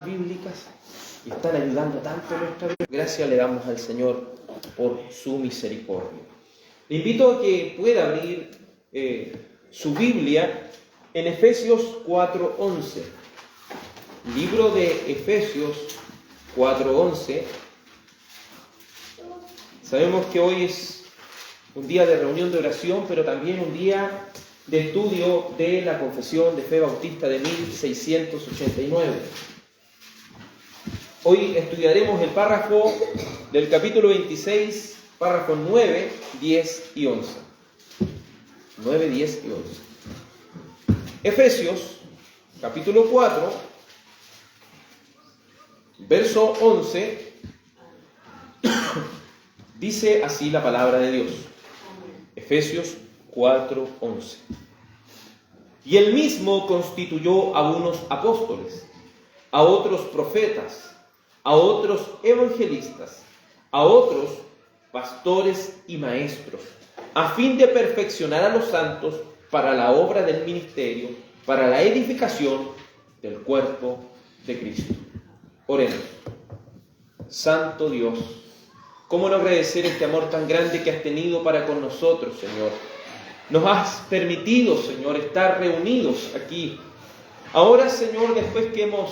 bíblicas y están ayudando tanto a nuestra vida. Gracias le damos al Señor por su misericordia. Le invito a que pueda abrir su Biblia en Efesios 4:11. Libro de Efesios 4:11. Sabemos que hoy es un día de reunión de oración, pero también un día de estudio de la Confesión de Fe Bautista de 1689. Hoy estudiaremos el párrafo del capítulo 26, párrafos 9, 10 y 11. 9, 10 y 11. Efesios, capítulo 4, verso 11, dice así la palabra de Dios. Efesios 4:11. Y él mismo constituyó a unos apóstoles, a otros profetas, a otros evangelistas, a otros pastores y maestros, a fin de perfeccionar a los santos para la obra del ministerio, para la edificación del cuerpo de Cristo. Oremos. Santo Dios, ¿cómo no agradecer este amor tan grande que has tenido para con nosotros, Señor? Nos has permitido, Señor, estar reunidos aquí. Ahora, Señor, después que hemos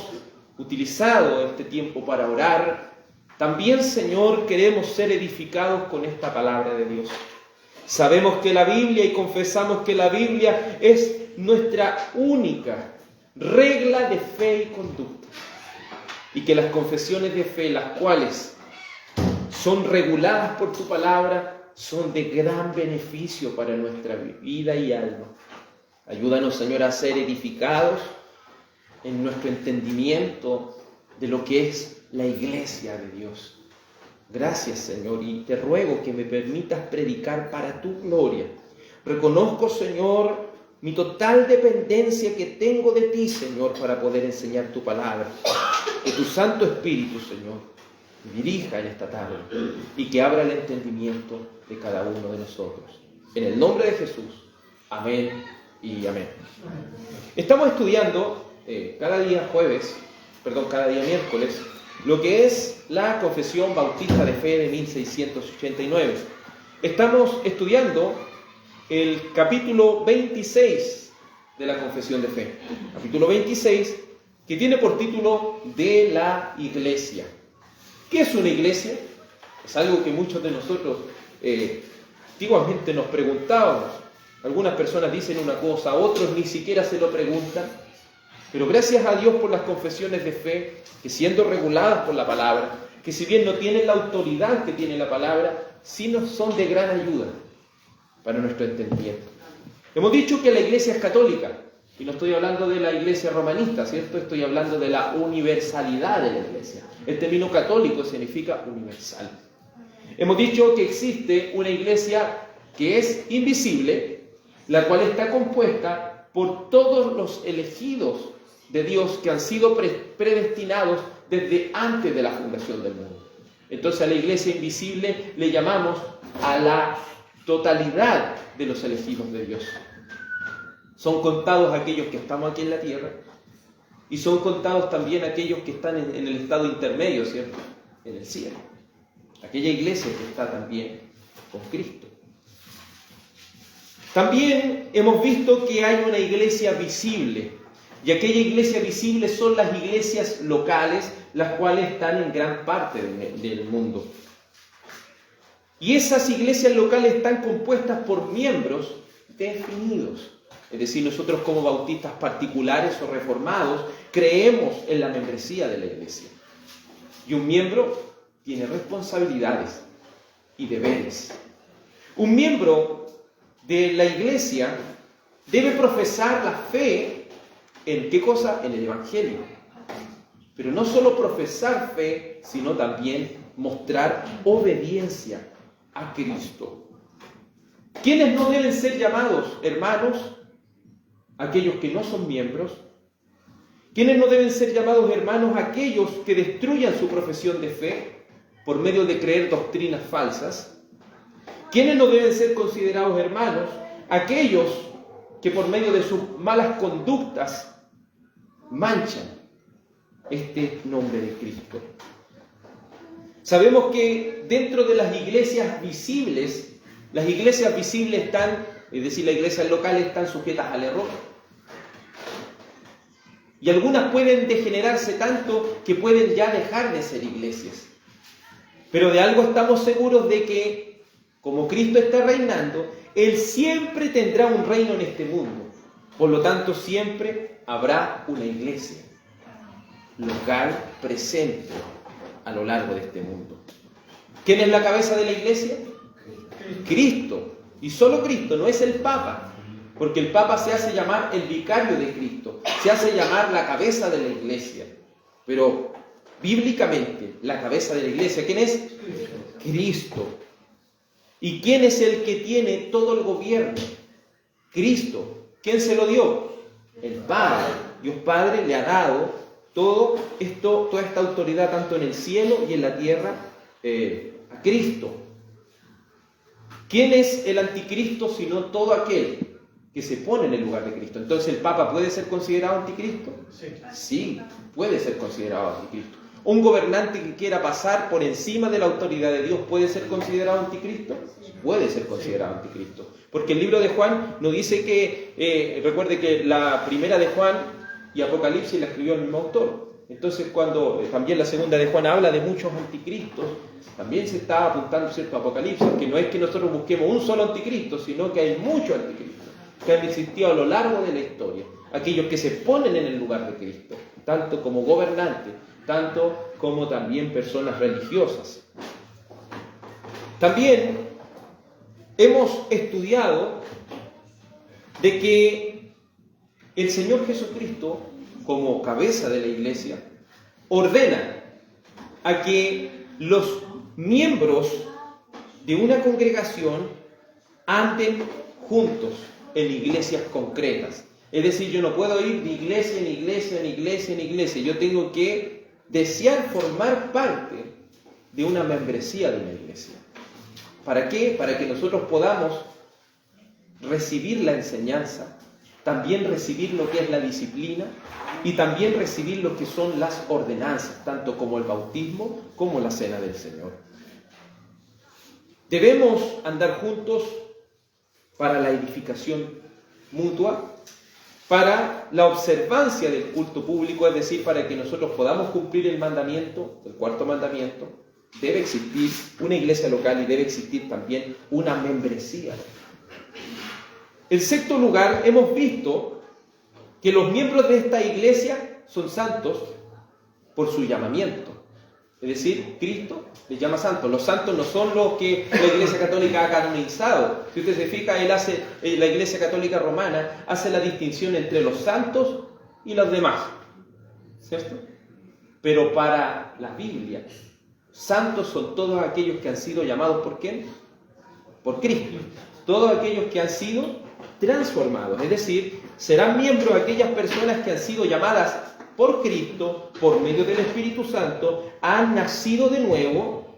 utilizado este tiempo para orar, también, Señor, queremos ser edificados con esta palabra de Dios. Sabemos que la Biblia, y confesamos que la Biblia es nuestra única regla de fe y conducta. Y que las confesiones de fe, las cuales son reguladas por tu palabra, son de gran beneficio para nuestra vida y alma. Ayúdanos, Señor, a ser edificados en nuestro entendimiento de lo que es la iglesia de Dios. Gracias, Señor, y te ruego que me permitas predicar para tu gloria. Reconozco, Señor, mi total dependencia que tengo de ti, Señor, para poder enseñar tu palabra. Que tu Santo Espíritu, Señor, dirija en esta tarde y que abra el entendimiento de cada uno de nosotros. En el nombre de Jesús. Amén y amén. Estamos estudiando cada día miércoles, lo que es la Confesión Bautista de Fe de 1689. Estamos estudiando el capítulo 26 de la Confesión de Fe. Capítulo 26, que tiene por título de la Iglesia. ¿Qué es una iglesia? Es algo que muchos de nosotros antiguamente nos preguntábamos. Algunas personas dicen una cosa, otros ni siquiera se lo preguntan. Pero gracias a Dios por las confesiones de fe, que siendo reguladas por la palabra, que si bien no tienen la autoridad que tiene la palabra, sí nos son de gran ayuda para nuestro entendimiento. Hemos dicho que la iglesia es católica, y no estoy hablando de la iglesia romanista, ¿cierto? Estoy hablando de la universalidad de la iglesia. El término católico significa universal. Hemos dicho que existe una iglesia que es invisible, la cual está compuesta por todos los elegidos de Dios que han sido predestinados desde antes de la fundación del mundo. Entonces a la iglesia invisible le llamamos a la totalidad de los elegidos de Dios. Son contados aquellos que estamos aquí en la tierra y son contados también aquellos que están en el estado intermedio, ¿cierto? En el cielo. Aquella iglesia que está también con Cristo. También hemos visto que hay una iglesia visible, y aquella iglesia visible son las iglesias locales, las cuales están en gran parte del mundo. Y esas iglesias locales están compuestas por miembros definidos. Es decir, nosotros como bautistas particulares o reformados creemos en la membresía de la iglesia. Y un miembro tiene responsabilidades y deberes. Un miembro de la iglesia debe profesar la fe ¿en qué cosa? En el Evangelio. Pero no solo profesar fe, sino también mostrar obediencia a Cristo. ¿Quiénes no deben ser llamados hermanos? Aquellos que no son miembros. ¿Quiénes no deben ser llamados hermanos? Aquellos que destruyan su profesión de fe por medio de creer doctrinas falsas. ¿Quiénes no deben ser considerados hermanos? Aquellos que por medio de sus malas conductas manchan este nombre de Cristo. Sabemos que dentro de las iglesias visibles están, es decir, las iglesias locales están sujetas al error. Y algunas pueden degenerarse tanto que pueden ya dejar de ser iglesias. Pero de algo estamos seguros, de que, como Cristo está reinando, Él siempre tendrá un reino en este mundo. Por lo tanto, siempre habrá una iglesia local presente a lo largo de este mundo. ¿Quién es la cabeza de la iglesia? Cristo. Y solo Cristo, no es el Papa. Porque el Papa se hace llamar el vicario de Cristo, se hace llamar la cabeza de la iglesia. Pero bíblicamente, la cabeza de la iglesia, ¿quién es? Cristo. ¿Y quién es el que tiene todo el gobierno? Cristo. ¿Quién se lo dio? El Padre. Dios Padre le ha dado toda esta autoridad, tanto en el cielo y en la tierra, a Cristo. ¿Quién es el anticristo sino todo aquel que se pone en el lugar de Cristo? Entonces, ¿el Papa puede ser considerado anticristo? Sí, puede ser considerado anticristo. ¿Un gobernante que quiera pasar por encima de la autoridad de Dios puede ser considerado anticristo? Puede ser considerado anticristo. Porque el libro de Juan nos dice que, recuerde que la primera de Juan y Apocalipsis la escribió el mismo autor. Entonces, cuando también la segunda de Juan habla de muchos anticristos, también se está apuntando, ¿cierto?, a Apocalipsis, que no es que nosotros busquemos un solo anticristo, sino que hay muchos anticristos que han existido a lo largo de la historia. Aquellos que se ponen en el lugar de Cristo, tanto como gobernantes, tanto como también personas religiosas. También hemos estudiado de que el Señor Jesucristo, como cabeza de la iglesia, ordena a que los miembros de una congregación anden juntos en iglesias concretas. Es decir, yo no puedo ir de iglesia en iglesia, en iglesia, en iglesia. Yo tengo que desear formar parte de una membresía de una iglesia. ¿Para qué? Para que nosotros podamos recibir la enseñanza, también recibir lo que es la disciplina y también recibir lo que son las ordenanzas, tanto como el bautismo como la cena del Señor. Debemos andar juntos para la edificación mutua, para la observancia del culto público, es decir, para que nosotros podamos cumplir el mandamiento, el cuarto mandamiento. Debe existir una iglesia local y debe existir también una membresía. En sexto lugar, hemos visto que los miembros de esta iglesia son santos por su llamamiento. Es decir, Cristo les llama santos. Los santos no son los que la Iglesia Católica ha canonizado. Si usted se fija, la Iglesia Católica Romana hace la distinción entre los santos y los demás, ¿cierto? Pero para la Biblia, santos son todos aquellos que han sido llamados ¿por quién? Por Cristo. Todos aquellos que han sido transformados. Es decir, serán miembros aquellas personas que han sido llamadas por Cristo, por medio del Espíritu Santo, han nacido de nuevo,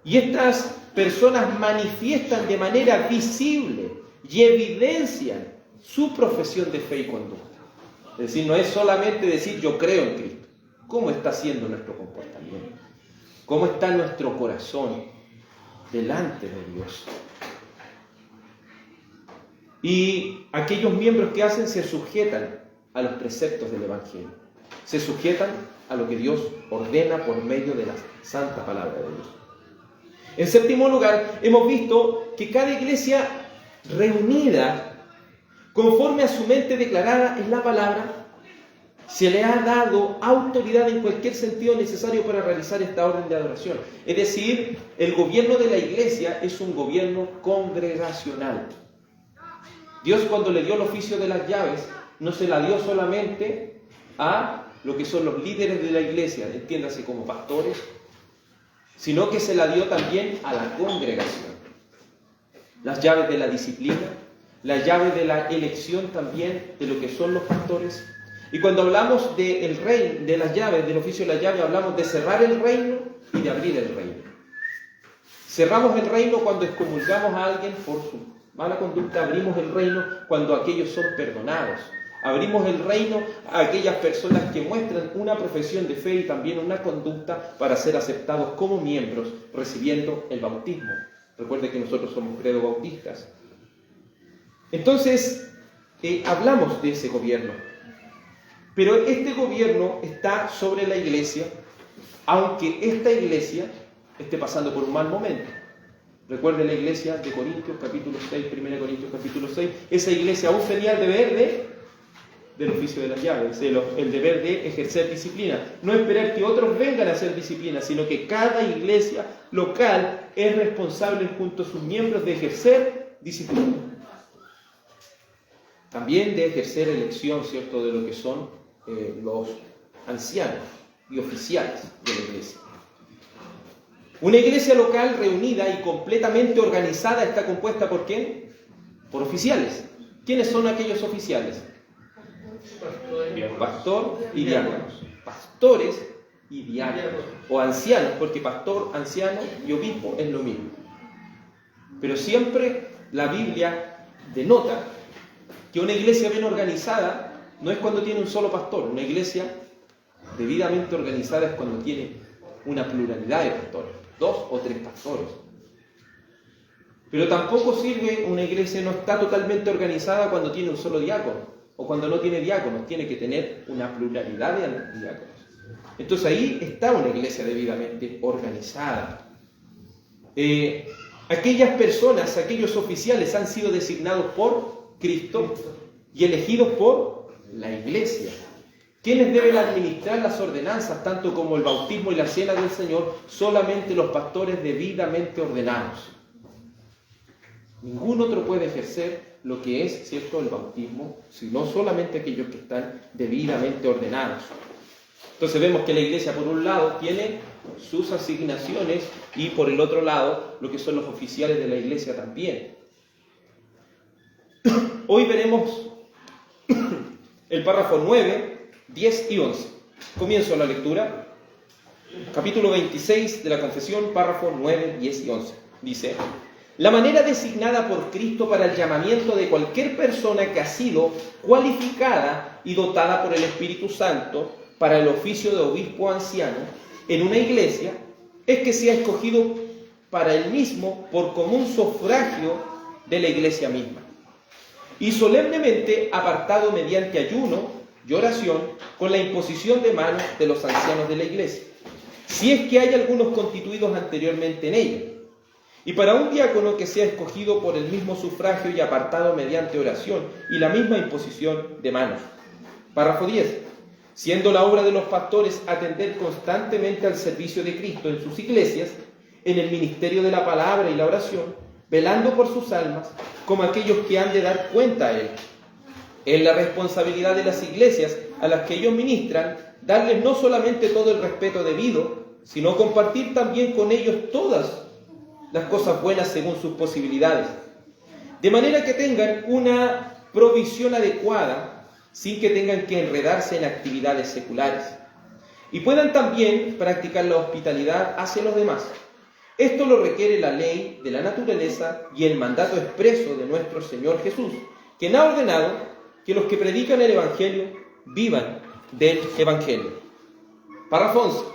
y estas personas manifiestan de manera visible y evidencian su profesión de fe y conducta. Es decir, no es solamente decir yo creo en Cristo. ¿Cómo está siendo nuestro comportamiento? ¿Cómo está nuestro corazón delante de Dios? Y aquellos miembros que hacen se sujetan a los preceptos del Evangelio. Se sujetan a lo que Dios ordena por medio de la santa palabra de Dios. En séptimo lugar, hemos visto que cada iglesia reunida, conforme a su mente declarada en la palabra, se le ha dado autoridad en cualquier sentido necesario para realizar esta orden de adoración. Es decir, el gobierno de la iglesia es un gobierno congregacional. Dios, cuando le dio el oficio de las llaves, no se la dio solamente a lo que son los líderes de la iglesia, entiéndase como pastores, sino que se la dio también a la congregación. Las llaves de la disciplina, las llaves de la elección también de lo que son los pastores. Y cuando hablamos del reino, de las llaves, del oficio de la llave, hablamos de cerrar el reino y de abrir el reino. Cerramos el reino cuando excomulgamos a alguien por su mala conducta, abrimos el reino cuando aquellos son perdonados. Abrimos el reino a aquellas personas que muestran una profesión de fe y también una conducta para ser aceptados como miembros, recibiendo el bautismo. Recuerde que nosotros somos credo bautistas. Entonces, hablamos de ese gobierno. Pero este gobierno está sobre la iglesia, aunque esta iglesia esté pasando por un mal momento. Recuerde la iglesia de Corintios, capítulo 6, 1 Corintios, capítulo 6. Esa iglesia aún tenía el deber del oficio de las llaves, el deber de ejercer disciplina. No esperar que otros vengan a hacer disciplina, sino que cada iglesia local es responsable junto a sus miembros de ejercer disciplina. También de ejercer elección, ¿cierto?, de lo que son los ancianos y oficiales de la iglesia. Una iglesia local reunida y completamente organizada está compuesta ¿por quién? Por oficiales. ¿Quiénes son aquellos oficiales? Pastor y diáconos. Pastores y diáconos. O ancianos, porque pastor, anciano y obispo es lo mismo. Pero siempre la Biblia denota que una iglesia bien organizada no es cuando tiene un solo pastor. Una iglesia debidamente organizada es cuando tiene una pluralidad de pastores, 2 o 3 pastores. Pero tampoco sirve, una iglesia no está totalmente organizada cuando tiene un solo diácono, o cuando no tiene diáconos, tiene que tener una pluralidad de diáconos. Entonces ahí está una iglesia debidamente organizada. Aquellas personas, aquellos oficiales han sido designados por Cristo y elegidos por la iglesia. ¿Quiénes deben administrar las ordenanzas, tanto como el bautismo y la cena del Señor? Solamente los pastores debidamente ordenados. Ningún otro puede ejercer lo que es, ¿cierto?, el bautismo, sino solamente aquellos que están debidamente ordenados. Entonces vemos que la iglesia, por un lado, tiene sus asignaciones y por el otro lado, lo que son los oficiales de la iglesia también. Hoy veremos el párrafo 9, 10 y 11. Comienzo la lectura. Capítulo 26 de la Confesión, párrafo 9, 10 y 11. Dice: la manera designada por Cristo para el llamamiento de cualquier persona que ha sido cualificada y dotada por el Espíritu Santo para el oficio de obispo anciano en una iglesia es que sea escogido para él mismo por común sufragio de la iglesia misma y solemnemente apartado mediante ayuno y oración con la imposición de manos de los ancianos de la iglesia, si es que hay algunos constituidos anteriormente en ella. Y para un diácono que sea escogido por el mismo sufragio y apartado mediante oración y la misma imposición de manos. Párrafo 10. Siendo la obra de los pastores atender constantemente al servicio de Cristo en sus iglesias, en el ministerio de la palabra y la oración, velando por sus almas, como aquellos que han de dar cuenta a Él. En la responsabilidad de las iglesias a las que ellos ministran, darles no solamente todo el respeto debido, sino compartir también con ellos todas las cosas buenas según sus posibilidades, de manera que tengan una provisión adecuada sin que tengan que enredarse en actividades seculares y puedan también practicar la hospitalidad hacia los demás. Esto lo requiere la ley de la naturaleza y el mandato expreso de nuestro Señor Jesús, quien ha ordenado que los que predican el Evangelio vivan del Evangelio. Párrafo 11.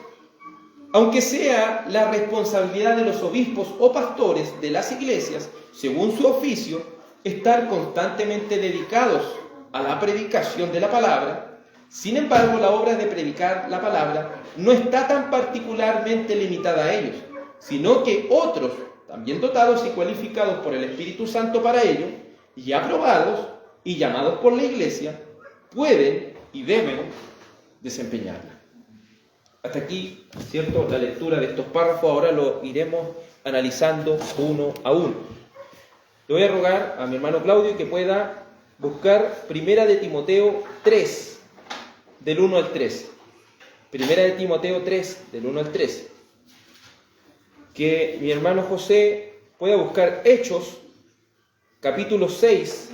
Aunque sea la responsabilidad de los obispos o pastores de las iglesias, según su oficio, estar constantemente dedicados a la predicación de la palabra, sin embargo, la obra de predicar la palabra no está tan particularmente limitada a ellos, sino que otros, también dotados y cualificados por el Espíritu Santo para ello, y aprobados y llamados por la iglesia, pueden y deben desempeñarla. Hasta aquí, ¿cierto?, la lectura de estos párrafos. Ahora lo iremos analizando uno a uno. Le voy a rogar a mi hermano Claudio que pueda buscar Primera de Timoteo 3, del 1 al 3. Primera de Timoteo 3, del 1 al 3. Que mi hermano José pueda buscar Hechos, capítulo 6,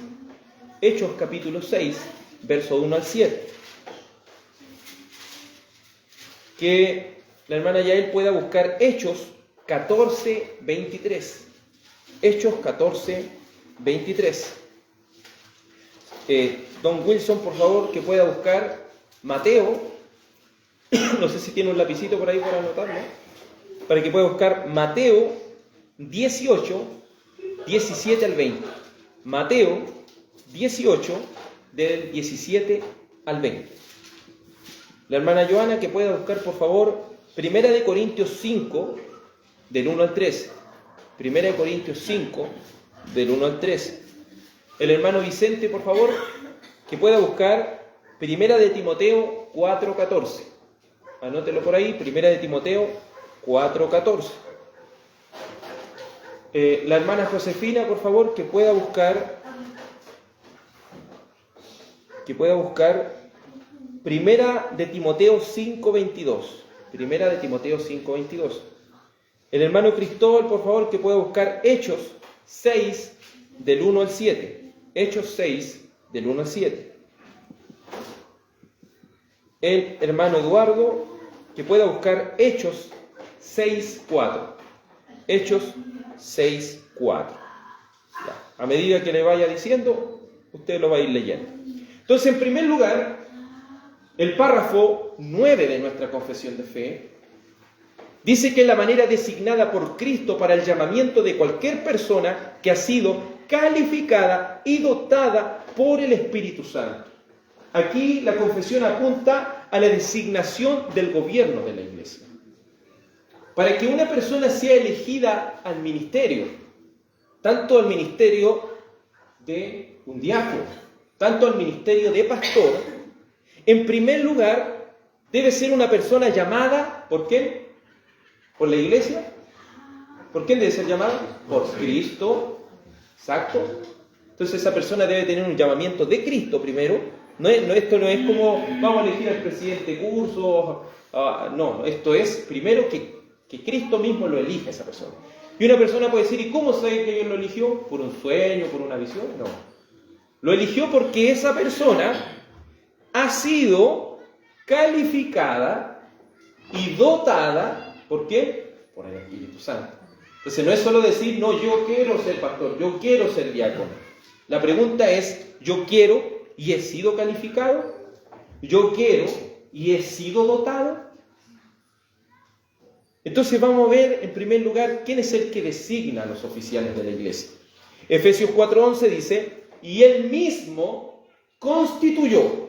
verso 1 al 7. Que la hermana Yael pueda buscar Hechos 14, 23. Hechos 14, 23. Don Wilson, por favor, que pueda buscar Mateo, no sé si tiene un lapicito por ahí para anotarlo, para que pueda buscar Mateo 18, 17 al 20. Mateo 18, del 17 al 20. La hermana Joana que pueda buscar, por favor, Primera de Corintios 5, del 1 al 13. Primera de Corintios 5, del 1 al 13. El hermano Vicente, por favor, que pueda buscar Primera de Timoteo 4, 14. Anótelo por ahí, Primera de Timoteo 4, 14. La hermana Josefina, por favor, que pueda buscar Primera de Timoteo 5, 22. Primera de Timoteo 5, 22. El hermano Cristóbal, por favor, que pueda buscar Hechos 6, del 1 al 7. Hechos 6, del 1 al 7. El hermano Eduardo, que pueda buscar Hechos 6, 4. Hechos 6, 4. A medida que le vaya diciendo, usted lo va a ir leyendo. Entonces, en primer lugar, el párrafo 9 de nuestra confesión de fe dice que es la manera designada por Cristo para el llamamiento de cualquier persona que ha sido calificada y dotada por el Espíritu Santo. Aquí la confesión apunta a la designación del gobierno de la iglesia. Para que una persona sea elegida al ministerio, tanto al ministerio de un diácono, tanto al ministerio de pastor, en primer lugar debe ser una persona llamada, ¿por quién? ¿Por la iglesia? ¿Por quién debe ser llamada? Por Cristo. Exacto. Entonces esa persona debe tener un llamamiento de Cristo primero. Esto no es como vamos a elegir al presidente de curso. No, esto es primero que Cristo mismo lo elige a esa persona. Y una persona puede decir, ¿y cómo sabe que Dios lo eligió? ¿Por un sueño? ¿Por una visión? No. Lo eligió porque esa persona ha sido calificada y dotada, ¿por qué? Por el Espíritu Santo. Entonces no es solo decir, no, yo quiero ser pastor, yo quiero ser diácono. La pregunta es, ¿yo quiero y he sido calificado? ¿Yo quiero y he sido dotado? Entonces vamos a ver, en primer lugar, quién es el que designa a los oficiales de la iglesia. Efesios 4:11 dice, y él mismo constituyó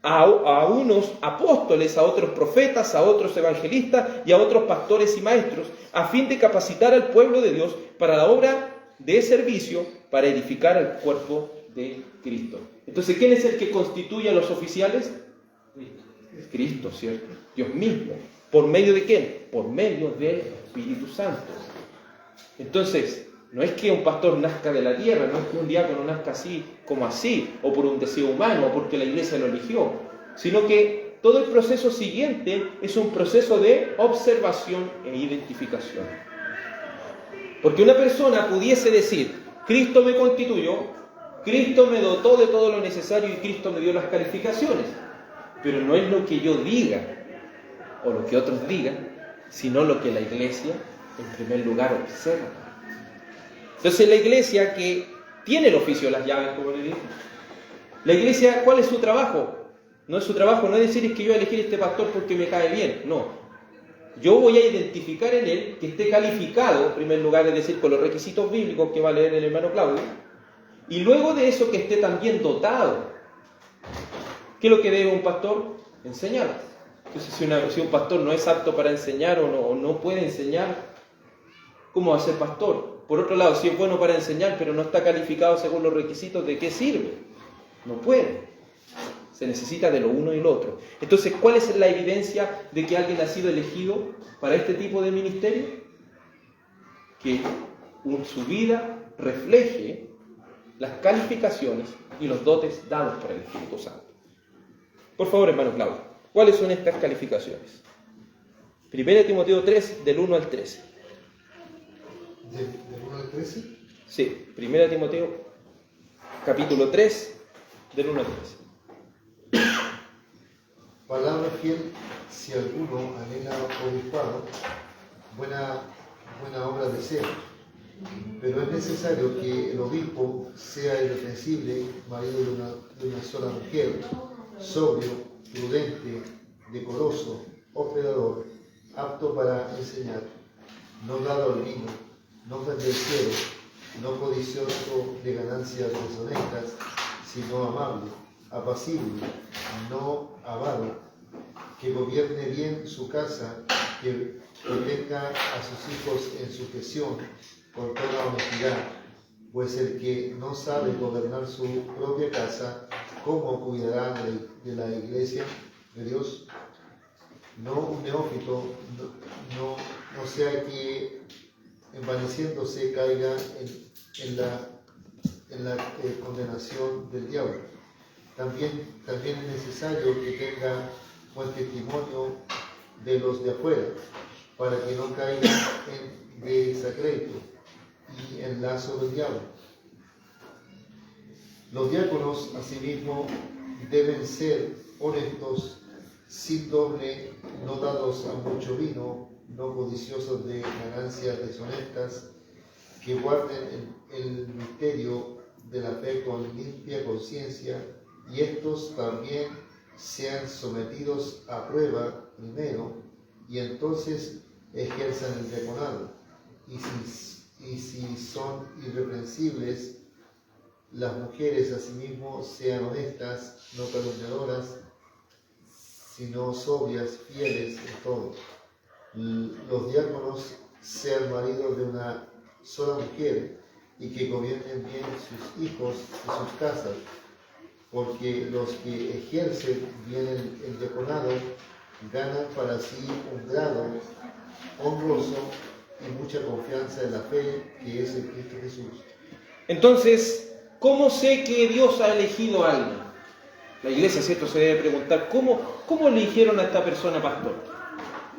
a unos apóstoles, a otros profetas, a otros evangelistas y a otros pastores y maestros, a fin de capacitar al pueblo de Dios para la obra de servicio, para edificar el cuerpo de Cristo. Entonces, ¿quién es el que constituye a los oficiales? Cristo, ¿cierto? Dios mismo. ¿Por medio de quién? Por medio del Espíritu Santo. Entonces, no es que un pastor nazca de la tierra, no es que un diácono nazca así como así, o por un deseo humano, o porque la iglesia lo eligió, sino que todo el proceso siguiente es un proceso de observación e identificación. Porque una persona pudiese decir, Cristo me constituyó, Cristo me dotó de todo lo necesario y Cristo me dio las calificaciones, pero no es lo que yo diga, o lo que otros digan, sino lo que la iglesia, en primer lugar, observa. Entonces la iglesia que tiene el oficio de las llaves, como le dije, la iglesia, ¿cuál es su trabajo? No es su trabajo, no es decir, es que yo voy a elegir este pastor porque me cae bien, no. Yo voy a identificar en él que esté calificado, en primer lugar, es decir, con los requisitos bíblicos que va a leer el hermano Claudio, y luego de eso que esté también dotado. ¿Qué es lo que debe un pastor? Enseñar. Entonces, si un pastor no es apto para enseñar o no puede enseñar, ¿cómo va a ser pastor? Por otro lado, si es bueno para enseñar, pero no está calificado según los requisitos, ¿de qué sirve? No puede. Se necesita de lo uno y lo otro. Entonces, ¿cuál es la evidencia de que alguien ha sido elegido para este tipo de ministerio? Que su vida refleje las calificaciones y los dotes dados por el Espíritu Santo. Por favor, hermano Claudio, ¿cuáles son estas calificaciones? 1 Timoteo 3, del 1 al 13. ¿Del 1 al 13? Sí, 1 Timoteo, capítulo 3, del 1 al 13. Palabra fiel, si alguno anhela obispado, buena obra desea. Pero es necesario que el obispo sea irreprensible, marido de una sola mujer, sobrio, prudente, decoroso, hospedador, apto para enseñar, no dado al vino, no pendenciero, no codicioso de ganancias deshonestas, sino amable, apacible, no avaro, que gobierne bien su casa, que tenga a sus hijos en sujeción con toda honestidad, pues el que no sabe gobernar su propia casa, ¿cómo cuidará de la iglesia de Dios? No un neófito, no sea que envaneciéndose caiga en la condenación del diablo. También es necesario que tenga buen testimonio de los de afuera, para que no caiga en desacrédito y en lazo del diablo. Los diáconos, asimismo, deben ser honestos, sin doble, no dados a mucho vino, no codiciosos de ganancias deshonestas, que guarden el misterio de la fe con limpia conciencia, y estos también sean sometidos a prueba primero, y entonces ejerzan el diaconado. Y si son irreprensibles, las mujeres asimismo sean honestas, no calumniadoras, sino sobrias, fieles en todo. Los diáconos sean maridos de una sola mujer y que gobiernen bien sus hijos y sus casas, porque los que ejercen bien el diaconado ganan para sí un grado honroso y mucha confianza en la fe que es en Cristo Jesús. Entonces, ¿cómo sé que Dios ha elegido a alguien? La iglesia, ¿cierto?, se debe preguntar, ¿cómo eligieron a esta persona pastor?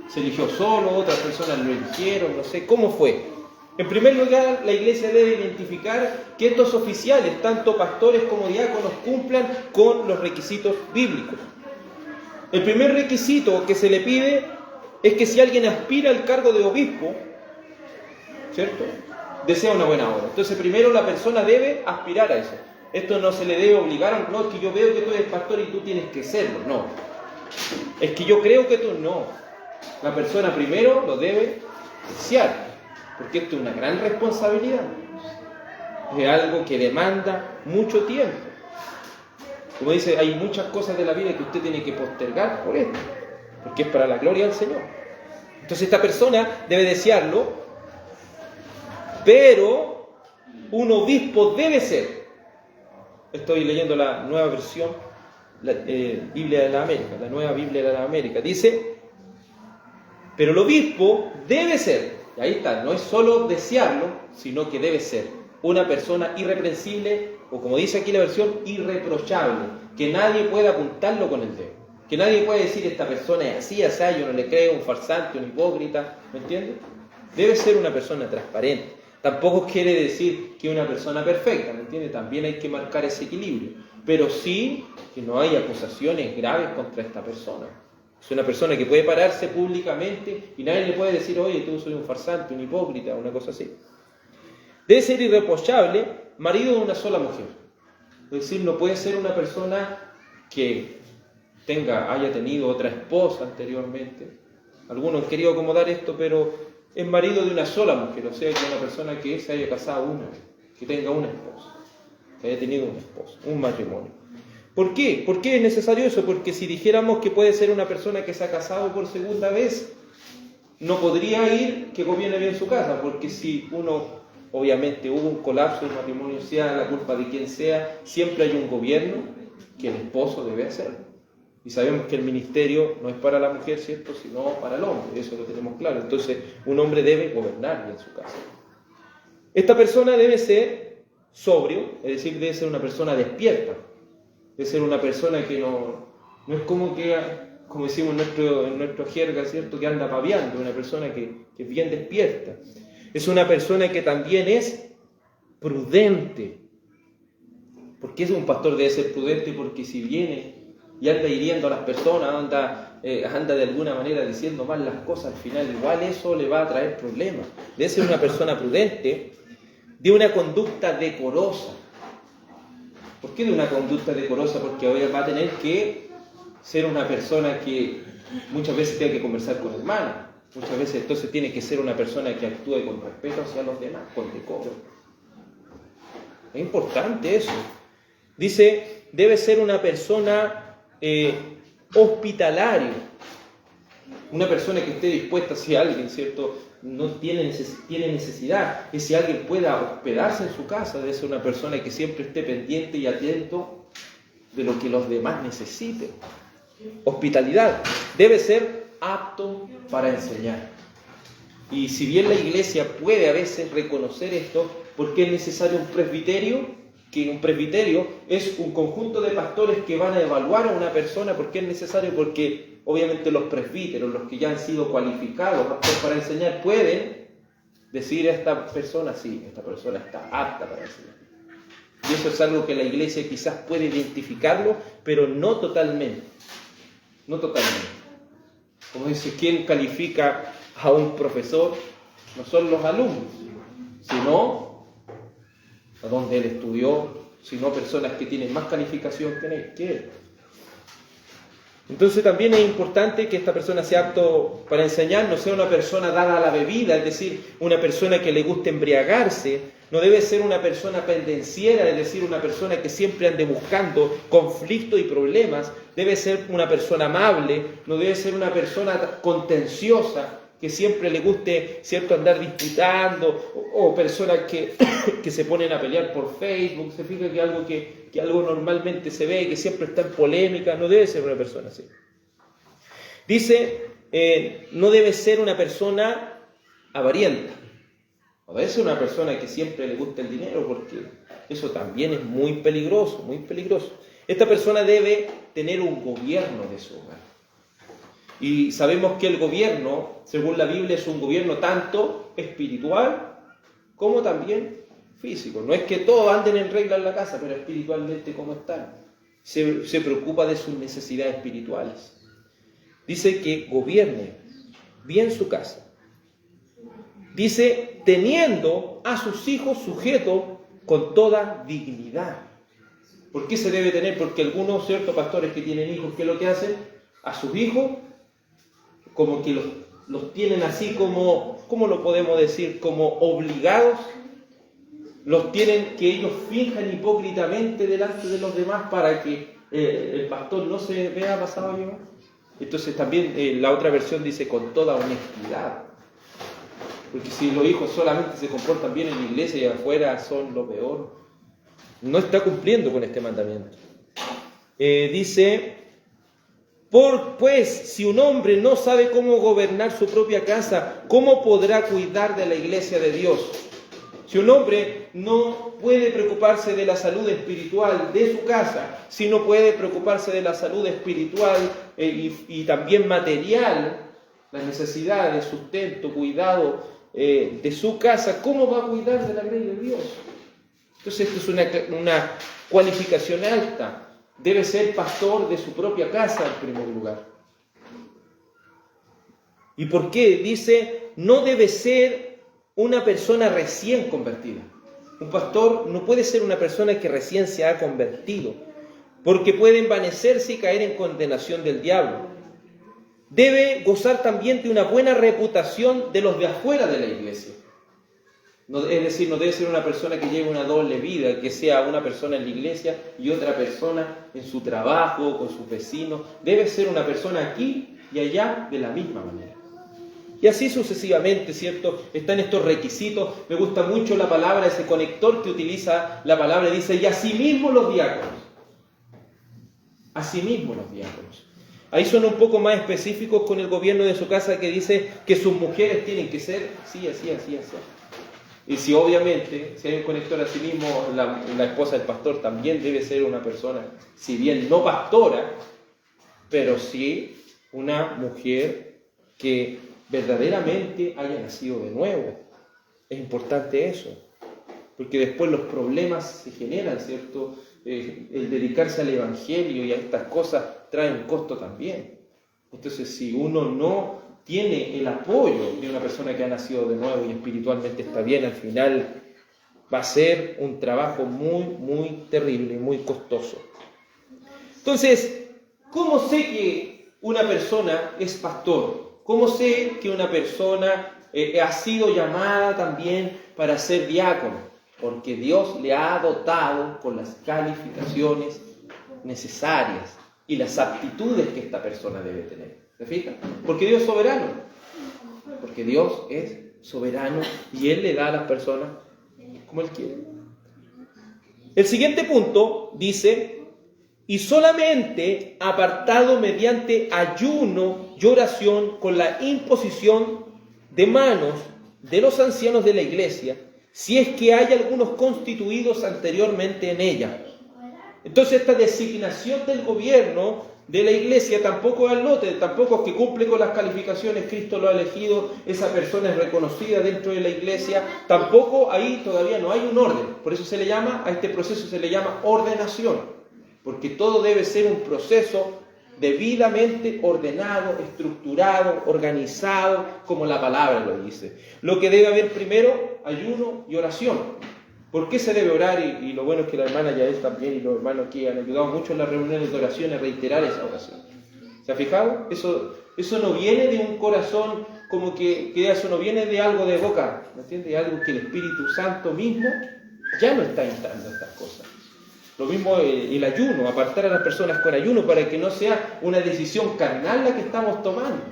¿Se eligió solo? ¿Otras personas lo eligieron? No sé, ¿cómo fue? En primer lugar, la iglesia debe identificar que estos oficiales, tanto pastores como diáconos, cumplan con los requisitos bíblicos. El primer requisito que se le pide es que si alguien aspira al cargo de obispo, ¿cierto?, desea una buena obra. Entonces, primero la persona debe aspirar a eso. Esto no se le debe obligar, no, es que yo veo que tú eres pastor y tú tienes que serlo, no. Es que yo creo que tú no. La persona primero lo debe desear, porque esto es una gran responsabilidad. Es algo que demanda mucho tiempo. Como dice, hay muchas cosas de la vida que usted tiene que postergar por esto, porque es para la gloria del Señor. Entonces esta persona debe desearlo, pero un obispo debe ser. Estoy leyendo la nueva versión, la Biblia de la América, la nueva Biblia de la América. Dice, pero el obispo debe ser, y ahí está, no es solo desearlo, sino que debe ser una persona irreprensible, o como dice aquí la versión, irreprochable, que nadie pueda apuntarlo con el dedo, que nadie pueda decir esta persona es así, así, yo no le creo, un farsante, un hipócrita, ¿me entiendes? Debe ser una persona transparente. Tampoco quiere decir que una persona perfecta, ¿me entiendes? También hay que marcar ese equilibrio, pero sí que no hay acusaciones graves contra esta persona. Es una persona que puede pararse públicamente y nadie le puede decir, oye, tú soy un farsante, un hipócrita, una cosa así. Debe ser irreprochable, marido de una sola mujer. Es decir, no puede ser una persona que haya tenido otra esposa anteriormente. Algunos han querido acomodar esto, pero es marido de una sola mujer, o sea, que una persona que se haya casado una vez, que tenga una esposa, que haya tenido una esposa, un matrimonio. ¿Por qué? ¿Por qué es necesario eso? Porque si dijéramos que puede ser una persona que se ha casado por segunda vez, no podría ir que gobierne bien su casa, porque si obviamente hubo un colapso del matrimonio, sea la culpa de quien sea, siempre hay un gobierno que el esposo debe hacer. Y sabemos que el ministerio no es para la mujer, ¿cierto?, sino para el hombre, eso lo tenemos claro. Entonces, un hombre debe gobernar bien su casa. Esta persona debe ser sobrio, es decir, debe ser una persona despierta. Debe ser una persona que no es como decimos en nuestro jerga, ¿cierto?, que anda paviando, una persona que es bien despierta. Es una persona que también es prudente. ¿Por qué un pastor debe ser prudente? Porque si viene y anda hiriendo a las personas, anda de alguna manera diciendo mal las cosas, al final igual eso le va a traer problemas. Debe ser una persona prudente de una conducta decorosa. ¿Por qué de una conducta decorosa? Porque ahora va a tener que ser una persona que muchas veces tiene que conversar con hermanos. Muchas veces entonces tiene que ser una persona que actúe con respeto hacia los demás, con decoro. Es importante eso. Dice, debe ser una persona hospitalaria. Una persona que esté dispuesta, si alguien, ¿cierto?, no tiene necesidad, y si alguien pueda hospedarse en su casa, debe ser una persona que siempre esté pendiente y atento de lo que los demás necesiten. Hospitalidad. Debe ser apto para enseñar. Y si bien la iglesia puede a veces reconocer esto, ¿por qué es necesario un presbiterio? Que un presbiterio es un conjunto de pastores que van a evaluar a una persona. ¿Por qué es necesario? Porque obviamente los presbíteros, los que ya han sido cualificados para enseñar, pueden decir a esta persona, sí, esta persona está apta para enseñar. Y eso es algo que la iglesia quizás puede identificarlo, pero no totalmente. No totalmente. Como dice, ¿quién califica a un profesor? No son los alumnos, sino a donde él estudió, sino personas que tienen más calificación que él. Entonces también es importante que esta persona sea apto para enseñar, no sea una persona dada a la bebida, es decir, una persona que le guste embriagarse, no debe ser una persona pendenciera, es decir, una persona que siempre ande buscando conflictos y problemas, debe ser una persona amable, no debe ser una persona contenciosa, que siempre le guste, ¿cierto?, andar disputando, o personas que se ponen a pelear por Facebook. Se fija que algo normalmente se ve, que siempre está en polémica. No debe ser una persona así. Dice, no debe ser una persona avarienta. No debe ser una persona que siempre le guste el dinero, porque eso también es muy peligroso, muy peligroso. Esta persona debe tener un gobierno de su hogar. Y sabemos que el gobierno, según la Biblia, es un gobierno tanto espiritual como también físico. No es que todos anden en regla en la casa, pero espiritualmente ¿cómo están? Se preocupa de sus necesidades espirituales. Dice que gobierne bien su casa. Dice, teniendo a sus hijos sujetos con toda dignidad. ¿Por qué se debe tener? Porque algunos ciertos pastores que tienen hijos, ¿qué es lo que hacen? A sus hijos como que los tienen así como, ¿cómo lo podemos decir? Como obligados, los tienen que ellos finjan hipócritamente delante de los demás para que el pastor no se vea pasado a llevar. Entonces también la otra versión dice con toda honestidad, porque si los hijos solamente se comportan bien en la iglesia y afuera son lo peor, no está cumpliendo con este mandamiento. Dice... Pues, si un hombre no sabe cómo gobernar su propia casa, ¿cómo podrá cuidar de la iglesia de Dios? Si un hombre no puede preocuparse de la salud espiritual de su casa, si no puede preocuparse de la salud espiritual y también material, las necesidades, sustento, cuidado de su casa, ¿cómo va a cuidar de la grey de Dios? Entonces esto es una cualificación alta. Debe ser pastor de su propia casa en primer lugar. ¿Y por qué? Dice, no debe ser una persona recién convertida. Un pastor no puede ser una persona que recién se ha convertido, porque puede envanecerse y caer en condenación del diablo. Debe gozar también de una buena reputación de los de afuera de la iglesia. No, es decir, no debe ser una persona que lleve una doble vida, que sea una persona en la iglesia y otra persona en su trabajo, con sus vecinos. Debe ser una persona aquí y allá de la misma manera. Y así sucesivamente, ¿cierto? Están estos requisitos. Me gusta mucho la palabra, ese conector que utiliza la palabra, dice, y asimismo los diáconos. Asimismo los diáconos. Ahí son un poco más específicos con el gobierno de su casa, que dice que sus mujeres tienen que ser así. Y si obviamente, si hay un conector a sí mismo, la esposa del pastor también debe ser una persona, si bien no pastora, pero sí una mujer que verdaderamente haya nacido de nuevo. Es importante eso, porque después los problemas se generan, ¿cierto? El dedicarse al evangelio y a estas cosas trae un costo también. Entonces, si uno no tiene el apoyo de una persona que ha nacido de nuevo y espiritualmente está bien, al final va a ser un trabajo muy, muy terrible, muy costoso. Entonces, ¿cómo sé que una persona es pastor? ¿Cómo sé que una persona ha sido llamada también para ser diácono? Porque Dios le ha dotado con las calificaciones necesarias y las aptitudes que esta persona debe tener. ¿Se fijan? Porque Dios es soberano. Porque Dios es soberano y Él le da a las personas como Él quiere. El siguiente punto dice: y solamente apartado mediante ayuno y oración con la imposición de manos de los ancianos de la iglesia, si es que hay algunos constituidos anteriormente en ella. Entonces esta designación del gobierno de la iglesia tampoco es al lote, tampoco es que cumple con las calificaciones, Cristo lo ha elegido, esa persona es reconocida dentro de la iglesia, tampoco ahí todavía no hay un orden. Por eso se le llama, a este proceso se le llama ordenación, porque todo debe ser un proceso debidamente ordenado, estructurado, organizado, como la palabra lo dice. Lo que debe haber primero, ayuno y oración. ¿Por qué se debe orar? Y lo bueno es que la hermana Yael también y los hermanos aquí han ayudado mucho en las reuniones de oración a reiterar esa oración. ¿Se ha fijado? Eso no viene de un corazón como que eso no viene de algo de boca, ¿me entiendes? De algo que el Espíritu Santo mismo ya no está instando estas cosas. Lo mismo el ayuno, apartar a las personas con ayuno para que no sea una decisión carnal la que estamos tomando.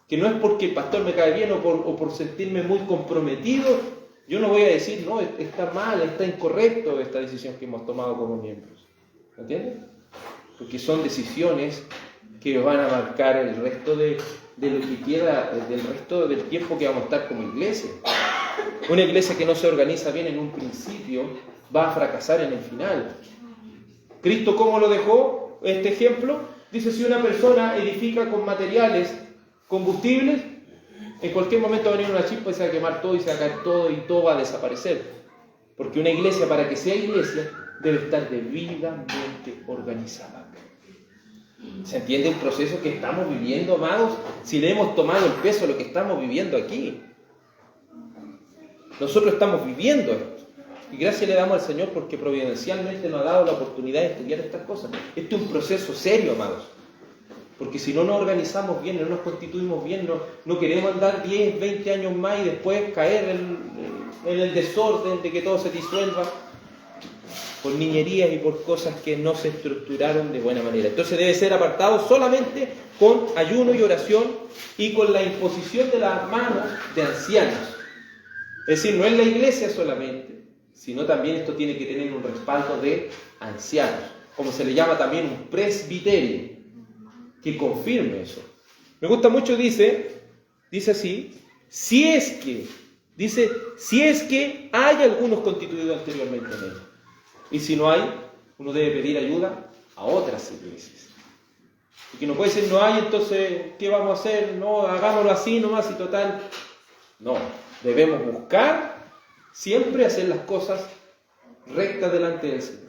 Que no es porque el pastor me cae bien o por sentirme muy comprometido. Yo no voy a decir, no, está mal, está incorrecto esta decisión que hemos tomado como miembros. ¿Me entiendes? Porque son decisiones que van a marcar el resto de lo que queda, del resto del tiempo que vamos a estar como iglesia. Una iglesia que no se organiza bien en un principio va a fracasar en el final. ¿Cristo cómo lo dejó? Este ejemplo dice: si una persona edifica con materiales combustibles, en cualquier momento va a venir una chispa y se va a quemar todo y se va a caer todo y todo va a desaparecer. Porque una iglesia, para que sea iglesia, debe estar debidamente organizada. ¿Se entiende el proceso que estamos viviendo, amados? Si le hemos tomado el peso a lo que estamos viviendo aquí. Nosotros estamos viviendo esto. Y gracias le damos al Señor porque providencialmente nos ha dado la oportunidad de estudiar estas cosas. Este es un proceso serio, amados. Porque si no nos organizamos bien, no nos constituimos bien, no queremos andar 10, 20 años más y después caer en el desorden de que todo se disuelva por niñerías y por cosas que no se estructuraron de buena manera. Entonces debe ser apartado solamente con ayuno y oración y con la imposición de las manos de ancianos. Es decir, no es la iglesia solamente, sino también esto tiene que tener un respaldo de ancianos, como se le llama también un presbiterio, que confirme eso. Me gusta mucho, dice así: si es que hay algunos constituidos anteriormente en él. Y si no hay, uno debe pedir ayuda a otras iglesias. Porque no puede decir no hay, entonces ¿qué vamos a hacer? No, hagámoslo así nomás y total. No, debemos buscar siempre hacer las cosas rectas delante del Señor.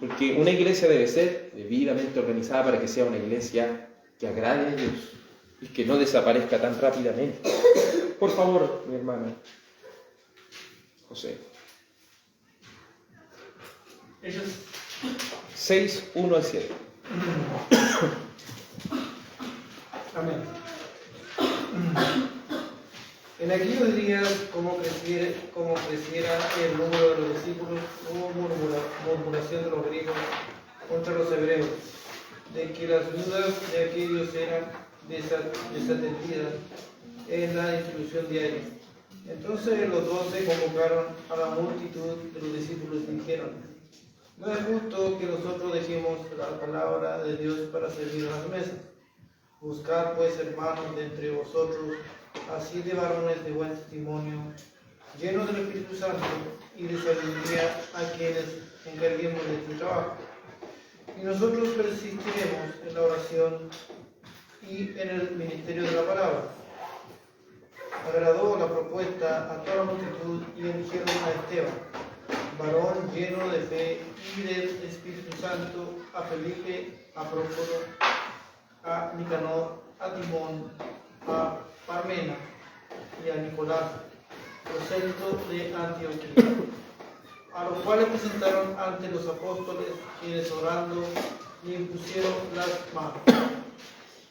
Porque una iglesia debe ser debidamente organizada para que sea una iglesia que agrade a Dios y que no desaparezca tan rápidamente. Por favor, mi hermano José. 6, 1 al 7. Amén. En aquellos días, como creciera el número de los discípulos, hubo murmuración de los griegos contra los hebreos, de que las viudas de aquellos eran desatendidas en la instrucción diaria. Entonces los 12 convocaron a la multitud de los discípulos y dijeron: no es justo que nosotros dejemos la palabra de Dios para servir a las mesas. Buscad pues, hermanos, de entre vosotros a 7 varones de buen testimonio, llenos del Espíritu Santo y de sabiduría, a quienes encarguemos de este trabajo. Y nosotros persistiremos en la oración y en el ministerio de la palabra. Agradó la propuesta a toda la multitud y eligieron a Esteban, varón lleno de fe y del Espíritu Santo, a Felipe, a Prócoro, a Nicanor, a Timón, a Parmena y a Nicolás, prosélito de Antioquía, a los cuales presentaron ante los apóstoles, quienes orando le impusieron las manos.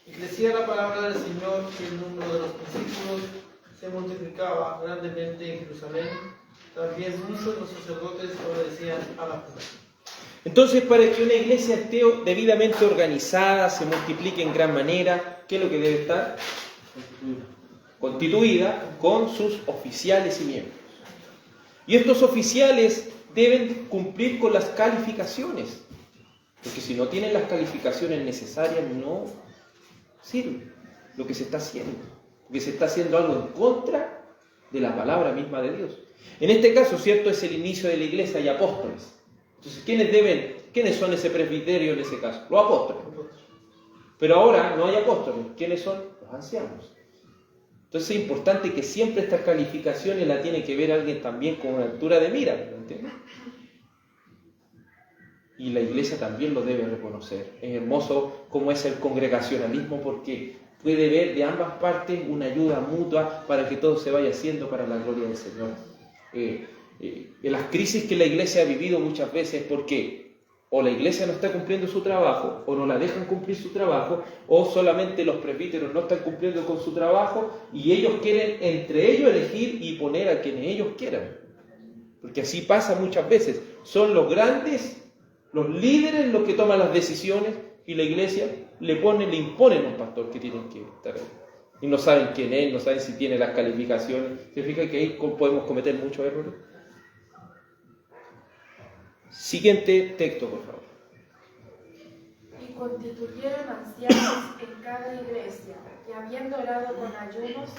Y crecía la palabra del Señor y el número de los discípulos se multiplicaba grandemente en Jerusalén. También muchos de los sacerdotes obedecían a la fe. Entonces, para que una iglesia esté debidamente organizada, se multiplique en gran manera, ¿qué es lo que debe estar? Constituida con sus oficiales y miembros. Y estos oficiales deben cumplir con las calificaciones, porque si no tienen las calificaciones necesarias no sirve lo que se está haciendo, porque se está haciendo algo en contra de la palabra misma de Dios. En este caso, cierto, es el inicio de la iglesia y apóstoles. Entonces, ¿quiénes son ese presbiterio en ese caso? Los apóstoles. Pero ahora no hay apóstoles. ¿Quiénes son? Los ancianos. Entonces es importante que siempre estas calificaciones la tiene que ver alguien también con una altura de mira, ¿me entiendes? Y la iglesia también lo debe reconocer. Es hermoso cómo es el congregacionalismo, porque puede ver de ambas partes una ayuda mutua para que todo se vaya haciendo para la gloria del Señor. En las crisis que la iglesia ha vivido muchas veces, porque o la iglesia no está cumpliendo su trabajo, o no la dejan cumplir su trabajo, o solamente los presbíteros no están cumpliendo con su trabajo, y ellos quieren entre ellos elegir y poner a quienes ellos quieran. Porque así pasa muchas veces. Son los grandes, los líderes los que toman las decisiones, y la iglesia le imponen a un pastor que tienen que estar ahí. Y no saben quién es, no saben si tiene las calificaciones. ¿Se fija que ahí podemos cometer muchos errores? Siguiente texto, por favor. Y constituyeron ancianos en cada iglesia, que habiendo orado con ayunos,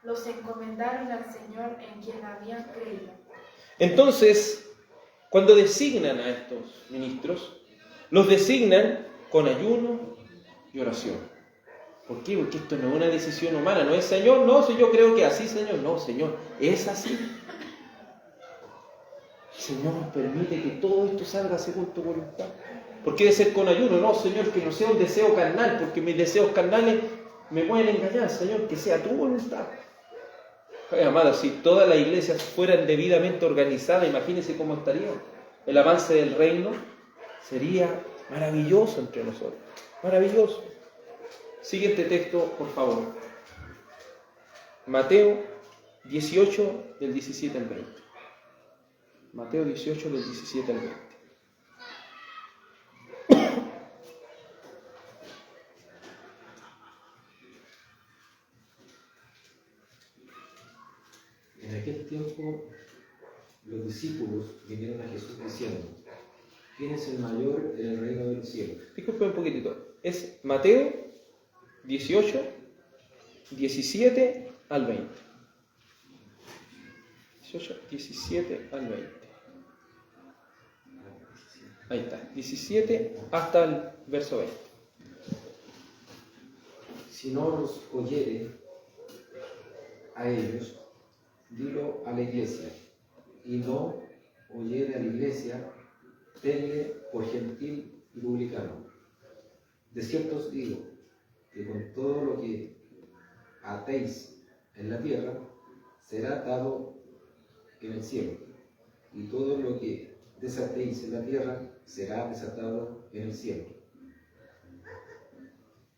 los encomendaron al Señor en quien habían creído. Entonces, cuando designan a estos ministros, los designan con ayuno y oración. ¿Por qué? Porque esto no es una decisión humana, no es Señor, no, si yo creo que así, Señor, no, Señor, es así. Señor, nos permite que todo esto salga según tu voluntad. ¿Por qué debe ser con ayuno? No, Señor, que no sea un deseo carnal, porque mis deseos carnales me pueden engañar, Señor, que sea tu voluntad. Ay, amados, si todas las iglesias fueran debidamente organizadas, imagínense cómo estaría. El avance del reino sería maravilloso entre nosotros. Maravilloso. Siguiente texto, por favor. Mateo 18, del 17 al 20. Mateo 18, del 17 al 20. En aquel tiempo los discípulos vinieron a Jesús diciendo: ¿quién es el mayor en el reino del cielo? Disculpe un poquitito. Es Mateo 18, 17 al 20. 18, 17 al 20. Ahí está, 17 hasta el verso 20. Si no los oyere a ellos, dilo a la iglesia, y no oyere a la iglesia, tenle por gentil y publicano. De cierto os digo que con todo lo que atéis en la tierra será atado en el cielo, y todo lo que desatéis en la tierra será desatado en el cielo.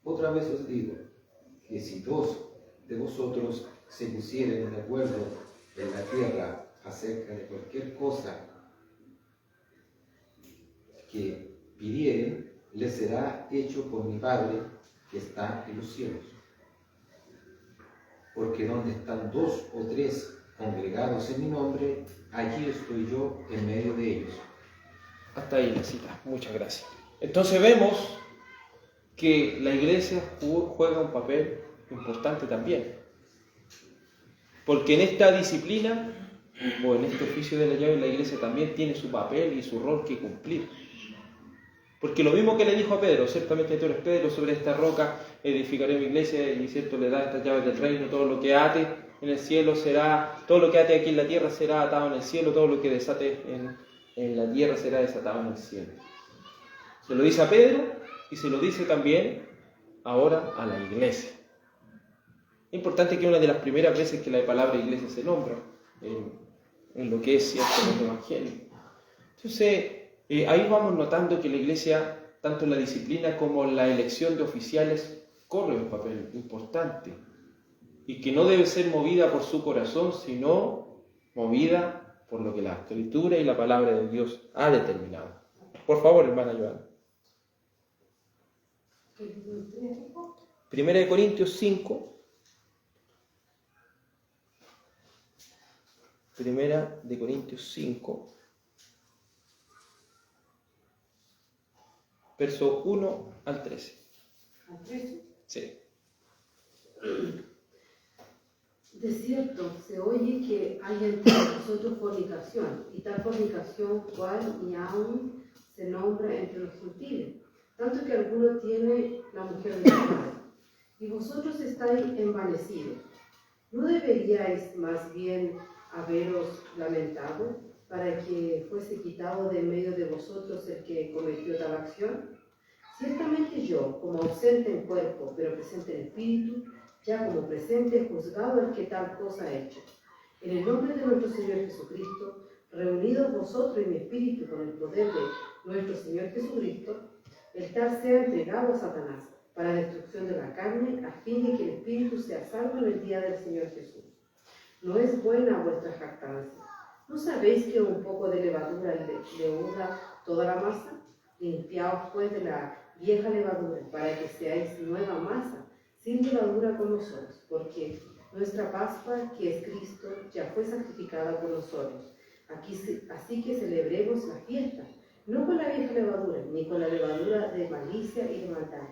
Otra vez os digo que si dos de vosotros se pusieren de acuerdo en la tierra acerca de cualquier cosa que pidieren, les será hecho por mi Padre que está en los cielos. Porque donde están dos o tres congregados en mi nombre, allí estoy yo en medio de ellos. Hasta ahí la cita. Muchas gracias. Entonces vemos que la iglesia juega un papel importante también. Porque en esta disciplina, o en este oficio de la llave, la iglesia también tiene su papel y su rol que cumplir. Porque lo mismo que le dijo a Pedro, ciertamente tú eres Pedro, sobre esta roca edificaré mi iglesia, y cierto le da estas llaves del reino, todo lo que ate en el cielo será, todo lo que ate aquí en la tierra será atado en el cielo, todo lo que desate en la tierra será desatado en el cielo. Se lo dice a Pedro y se lo dice también ahora a la iglesia. Es importante que una de las primeras veces que la palabra iglesia se nombra en lo que es cierto en el Evangelio. Entonces, ahí vamos notando que la Iglesia, tanto en la disciplina como en la elección de oficiales, corre un papel importante y que no debe ser movida por su corazón, sino movida por lo que la Escritura y la palabra de Dios ha determinado. Por favor, hermana Joana. 1 Corintios 5. Primera de Corintios 5, verso 1 al 13. ¿Al 13? Sí. De cierto, se oye que hay entre nosotros fornicación, y tal fornicación cual ni aún se nombra entre los gentiles, tanto que alguno tiene la mujer de su madre. Y vosotros estáis envanecidos. ¿No deberíais más bien haberos lamentado para que fuese quitado de en medio de vosotros el que cometió tal acción? Ciertamente yo, como ausente en cuerpo, pero presente en espíritu, ya como presente he juzgado el que tal cosa ha hecho. En el nombre de nuestro Señor Jesucristo, reunidos vosotros en mi espíritu con el poder de nuestro Señor Jesucristo, el tal sea entregado a Satanás para destrucción de la carne, a fin de que el espíritu sea salvo en el día del Señor Jesús. No es buena vuestra jactancia. ¿No sabéis que un poco de levadura leuda toda la masa? Limpiaos pues de la vieja levadura, para que seáis nueva masa, sin levadura como sois, porque nuestra Pascua, que es Cristo, ya fue sacrificada por nosotros. Así que celebremos la fiesta, no con la vieja levadura, ni con la levadura de malicia y de maldad,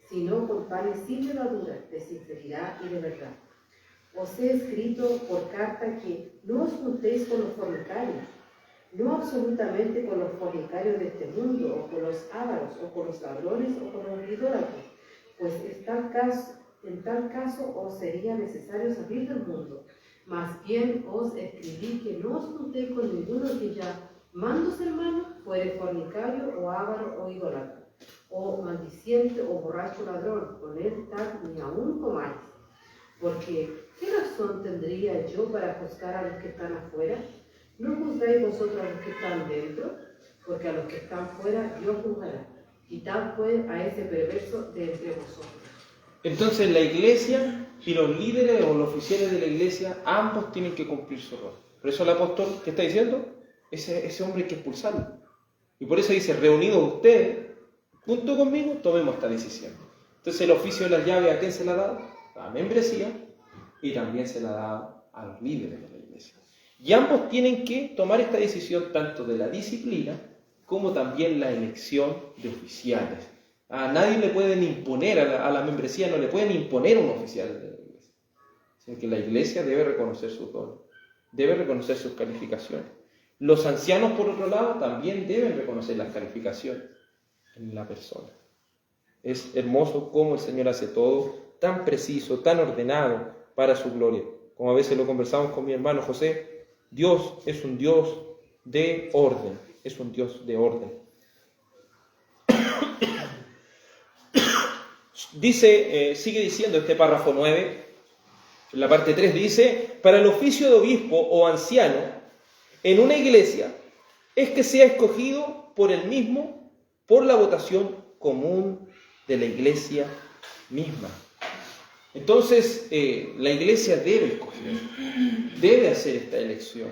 sino con panes sin levadura, de sinceridad y de verdad. Os he escrito por carta que no os juntéis con los fornicarios, no absolutamente con los fornicarios de este mundo, o con los ávaros, o con los ladrones, o con los idólatras, pues en tal caso os sería necesario salir del mundo. Más bien os escribí que no os juntéis con ninguno que llamándose hermano fuere fornicario, o ávaro, o idólatra, o maldiciente, o borracho ladrón, con él tal ni aún comáis. Porque, ¿qué razón tendría yo para juzgar a los que están afuera? ¿No juzgáis vosotros a los que están dentro? Porque a los que están fuera Dios juzgará. Quitad pues a ese perverso de entre vosotros. Entonces la Iglesia y los líderes o los oficiales de la Iglesia, ambos tienen que cumplir su rol. Por eso el apóstol, ¿qué está diciendo? Ese hombre hay que expulsarlo. Y por eso dice, reunidos ustedes, junto conmigo, tomemos esta decisión. Entonces el oficio de las llaves, ¿a quién se la ha dado? A la membresía, y también se la ha dado a los líderes de la Iglesia. Y ambos tienen que tomar esta decisión tanto de la disciplina como también la elección de oficiales. A nadie le pueden imponer, a la membresía no le pueden imponer un oficial de la Iglesia, sino que la Iglesia debe reconocer su rol, debe reconocer sus calificaciones. Los ancianos, por otro lado, también deben reconocer las calificaciones en la persona. Es hermoso cómo el Señor hace todo tan preciso, tan ordenado para su gloria. Como a veces lo conversamos con mi hermano José, Dios es un Dios de orden, es un Dios de orden. Dice, sigue diciendo este párrafo 9, en la parte 3 dice, para el oficio de obispo o anciano en una iglesia es que sea escogido por él mismo por la votación común de la iglesia misma. Entonces, la iglesia debe escoger, debe hacer esta elección.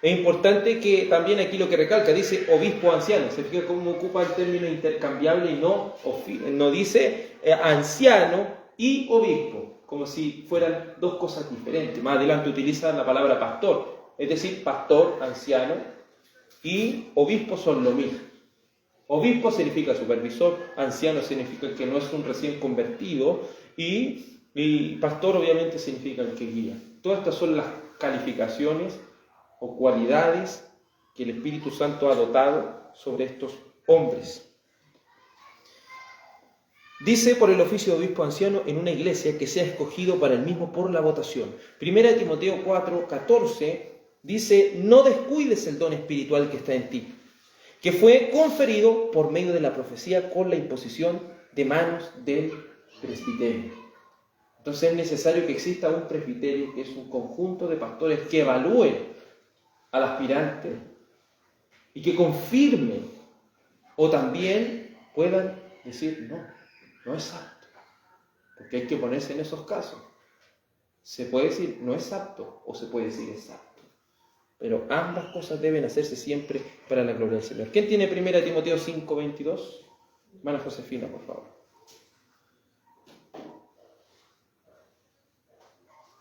Es importante que también aquí lo que recalca, dice obispo anciano, se fija cómo ocupa el término intercambiable y no dice anciano y obispo, como si fueran dos cosas diferentes. Más adelante utiliza la palabra pastor, es decir, pastor, anciano y obispo son lo mismo. Obispo significa supervisor, anciano significa el que no es un recién convertido y pastor obviamente significa el que guía. Todas estas son las calificaciones o cualidades que el Espíritu Santo ha dotado sobre estos hombres. Dice por el oficio de obispo anciano en una iglesia que sea escogido para el mismo por la votación. 1 Timoteo 4:14 dice, no descuides el don espiritual que está en ti, que fue conferido por medio de la profecía con la imposición de manos del presbiterio. Entonces es necesario que exista un presbiterio, que es un conjunto de pastores que evalúen al aspirante y que confirmen o también puedan decir, no es apto, porque hay que ponerse en esos casos. Se puede decir no es apto o se puede decir es apto, pero ambas cosas deben hacerse siempre para la gloria del Señor. ¿Quién tiene 1 Timoteo 5:22? Hermana Josefina, por favor.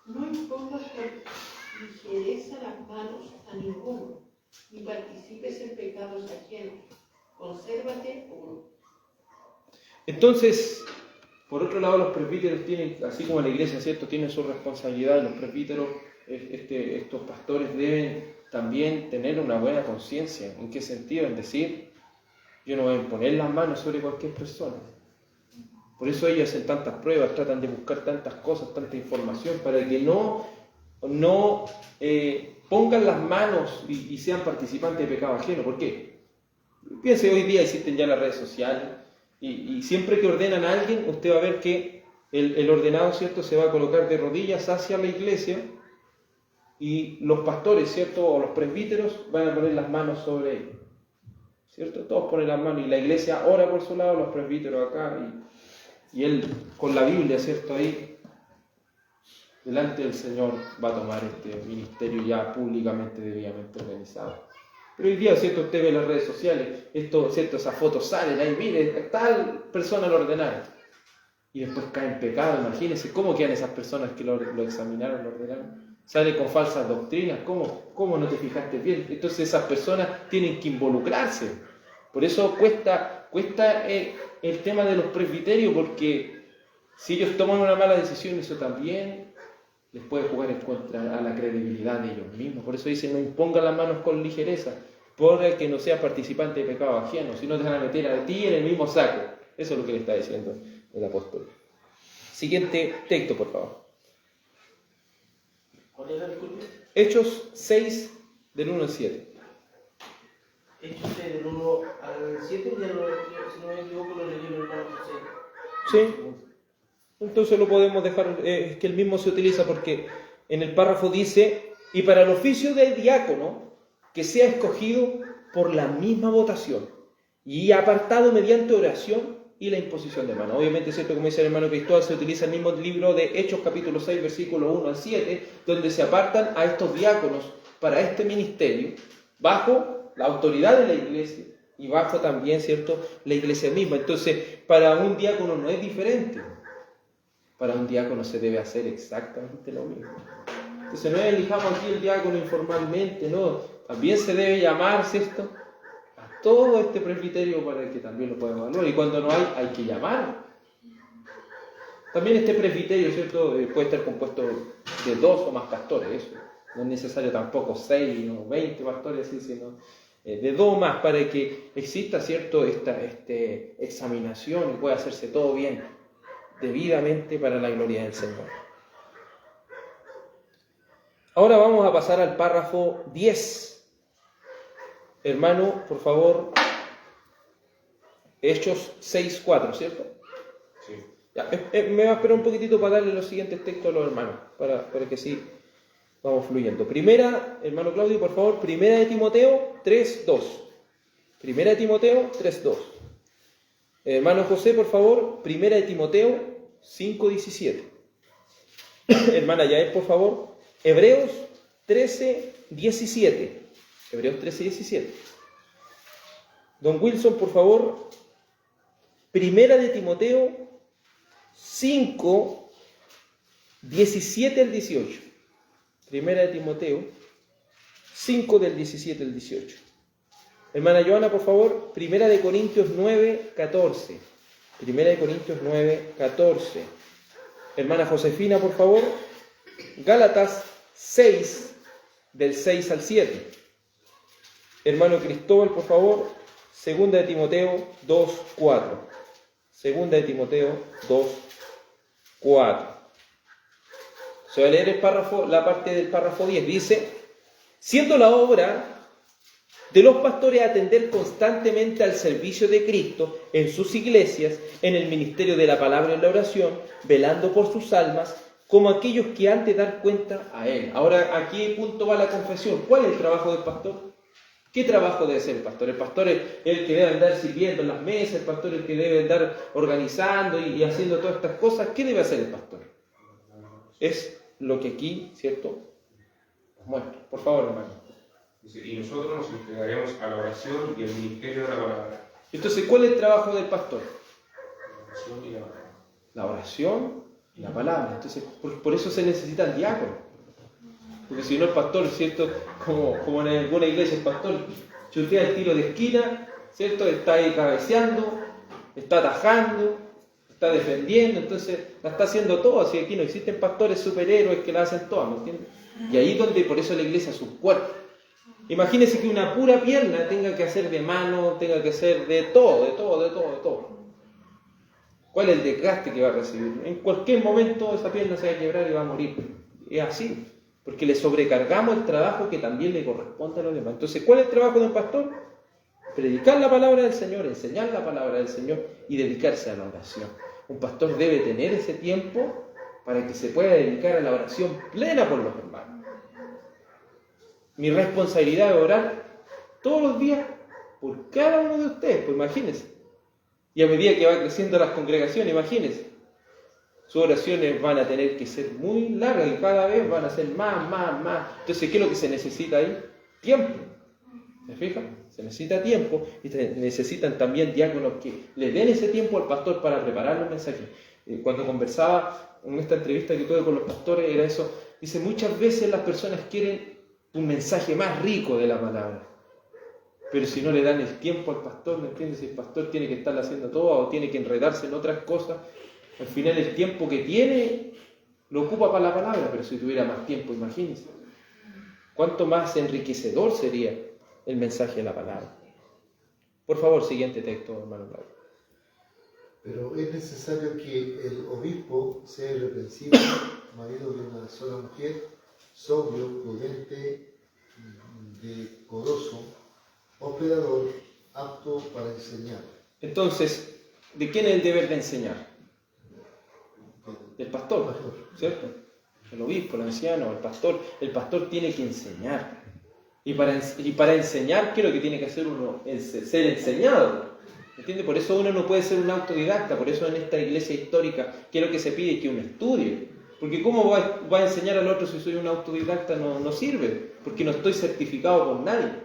No impongas por ligereza las manos a ninguno, ni participes en pecados ajenos. Consérvate puro. Entonces, por otro lado, los presbíteros tienen, así como la iglesia, ¿cierto?, tienen su responsabilidad. Los presbíteros, estos pastores deben también tener una buena conciencia. ¿En qué sentido? En decir, yo no voy a imponer las manos sobre cualquier persona. Por eso ellos hacen tantas pruebas, tratan de buscar tantas cosas, tanta información, para que no pongan las manos y sean participantes de pecado ajeno. ¿Por qué? Piense, hoy día existen ya las redes sociales y siempre que ordenan a alguien, usted va a ver que el ordenado, ¿cierto?, se va a colocar de rodillas hacia la iglesia y los pastores, ¿cierto?, o los presbíteros van a poner las manos sobre él, ¿cierto? Todos ponen las manos y la iglesia ora por su lado, los presbíteros acá y él con la Biblia, ¿cierto?, ahí delante del Señor va a tomar este ministerio ya públicamente, debidamente organizado. Pero hoy día, ¿cierto?, usted ve las redes sociales, ¿cierto?, esas fotos salen ahí, mire, tal persona lo ordenaron. Y después cae en pecado, imagínense cómo quedan esas personas que lo examinaron, lo ordenaron. Sale con falsas doctrinas, ¿cómo no te fijaste bien? Entonces esas personas tienen que involucrarse. Por eso cuesta el tema de los presbiterios, porque si ellos toman una mala decisión, eso también les puede jugar en contra a la credibilidad de ellos mismos. Por eso dicen, no impongan las manos con ligereza, por el que no seas participante de pecado ajeno, si no te van a meter a ti en el mismo saco. Eso es lo que le está diciendo el apóstol. Siguiente texto, por favor. ¿Cuál era el culto? Hechos 6, del 1 al 7. Hechos 6, del 1 al 7, ya si no me equivoco, lo leí en el hermano José. Sí. Entonces lo podemos dejar, es que el mismo se utiliza porque en el párrafo dice, y para el oficio de diácono, que sea escogido por la misma votación y apartado mediante oración y la imposición de mano. Obviamente, ¿cierto?, como dice el hermano Cristóbal, se utiliza el mismo libro de Hechos capítulo 6, versículo 1 al 7, donde se apartan a estos diáconos para este ministerio, bajo la autoridad de la iglesia y bajo también, ¿cierto?, la iglesia misma. Entonces, para un diácono no es diferente. Para un diácono se debe hacer exactamente lo mismo. Entonces no elijamos aquí el diácono informalmente, no. También se debe llamar, ¿cierto?, a todo este presbiterio para que también lo pueda evaluar. Y cuando no hay que llamar. También este presbiterio, ¿cierto?, puede estar compuesto de 2 o más pastores. Eso. No es necesario tampoco 6 o 20 pastores, sino de 2 o más, para que exista, ¿cierto?, esta examinación y pueda hacerse todo bien, debidamente para la gloria del Señor. Ahora vamos a pasar al párrafo 10. Hermano, por favor, Hechos 6:4, ¿cierto? Sí. Ya, me va a esperar un poquitito para darle los siguientes textos a los hermanos, para que sí vamos fluyendo. Primera, hermano Claudio, por favor, Primera de Timoteo 3:2. Primera de Timoteo 3:2. Hermano José, por favor, Primera de Timoteo 5:17. Hermana Yael, por favor, Hebreos 13:17. Hebreos 13:17. Don Wilson, por favor, Primera de Timoteo 5:17 al 18. Primera de Timoteo 5 del 17 al 18. Hermana Joana, por favor, Primera de Corintios 9:14. Primera de Corintios 9:14. Hermana Josefina, por favor, Gálatas 6, del 6 al 7. Hermano Cristóbal, por favor, Segunda de Timoteo 2:4. Segunda de Timoteo 2:4. Se va a leer el párrafo, la parte del párrafo 10. Dice, siendo la obra De los pastores atender constantemente al servicio de Cristo en sus iglesias, en el ministerio de la palabra y la oración, velando por sus almas, como aquellos que han de dar cuenta a Él. Ahora, aquí punto va la confesión. ¿Cuál es el trabajo del pastor? ¿Qué trabajo debe ser el pastor? El pastor es el que debe andar sirviendo en las mesas, el pastor es el que debe andar organizando y haciendo todas estas cosas. ¿Qué debe hacer el pastor? Es lo que aquí, ¿cierto? Muestra. Por favor, hermano. Y nosotros nos entregaremos a la oración y al ministerio de la palabra. Entonces, ¿cuál es el trabajo del pastor? La oración y la palabra. La oración y la palabra. Entonces, por eso se necesitan diáconos. Porque si no el pastor, ¿cierto? Como en alguna iglesia el pastor chutea el tiro de esquina, ¿cierto? Está ahí cabeceando, está atajando, está defendiendo, entonces la está haciendo todo. Así que aquí no existen pastores superhéroes que la hacen todas, ¿me entiendes? Y ahí donde, por eso la iglesia es un cuerpo. Imagínense que una pura pierna tenga que hacer de mano, tenga que hacer de todo. ¿Cuál es el desgaste que va a recibir? En cualquier momento esa pierna se va a quebrar y va a morir. Es así, porque le sobrecargamos el trabajo que también le corresponde a los demás. Entonces, ¿cuál es el trabajo de un pastor? Predicar la palabra del Señor, enseñar la palabra del Señor y dedicarse a la oración. Un pastor debe tener ese tiempo para que se pueda dedicar a la oración plena por los hermanos. Mi responsabilidad es orar todos los días por cada uno de ustedes, pues imagínense. Y a medida que va creciendo las congregaciones, imagínense, sus oraciones van a tener que ser muy largas y cada vez van a ser más. Entonces, ¿qué es lo que se necesita ahí? Tiempo. ¿Se fijan? Se necesita tiempo y se necesitan también diáconos que le den ese tiempo al pastor para preparar los mensajes. Cuando conversaba en esta entrevista que tuve con los pastores, era eso. Dice, muchas veces las personas quieren un mensaje más rico de la palabra. Pero si no le dan el tiempo al pastor, ¿me entiendes? Si el pastor tiene que estar haciendo todo o tiene que enredarse en otras cosas, al final el tiempo que tiene lo ocupa para la palabra, pero si tuviera más tiempo, imagínense. ¿Cuánto más enriquecedor sería el mensaje de la palabra? Por favor, siguiente texto, hermano Claudio. Pero es necesario que el obispo sea irreprensible, marido de una sola mujer, sobrio, prudente, decoroso, hospedador, apto para enseñar. Entonces, ¿de quién es el deber de enseñar? Del pastor, ¿cierto? El obispo, el anciano, el pastor. El pastor tiene que enseñar. Y para enseñar, ¿qué es lo que tiene que hacer uno? Ser enseñado. ¿Entiende? Por eso uno no puede ser un autodidacta. Por eso en esta iglesia histórica, ¿qué es lo que se pide? Que uno estudie. Porque ¿cómo va a enseñar al otro si soy un autodidacta? No sirve. Porque no estoy certificado por nadie.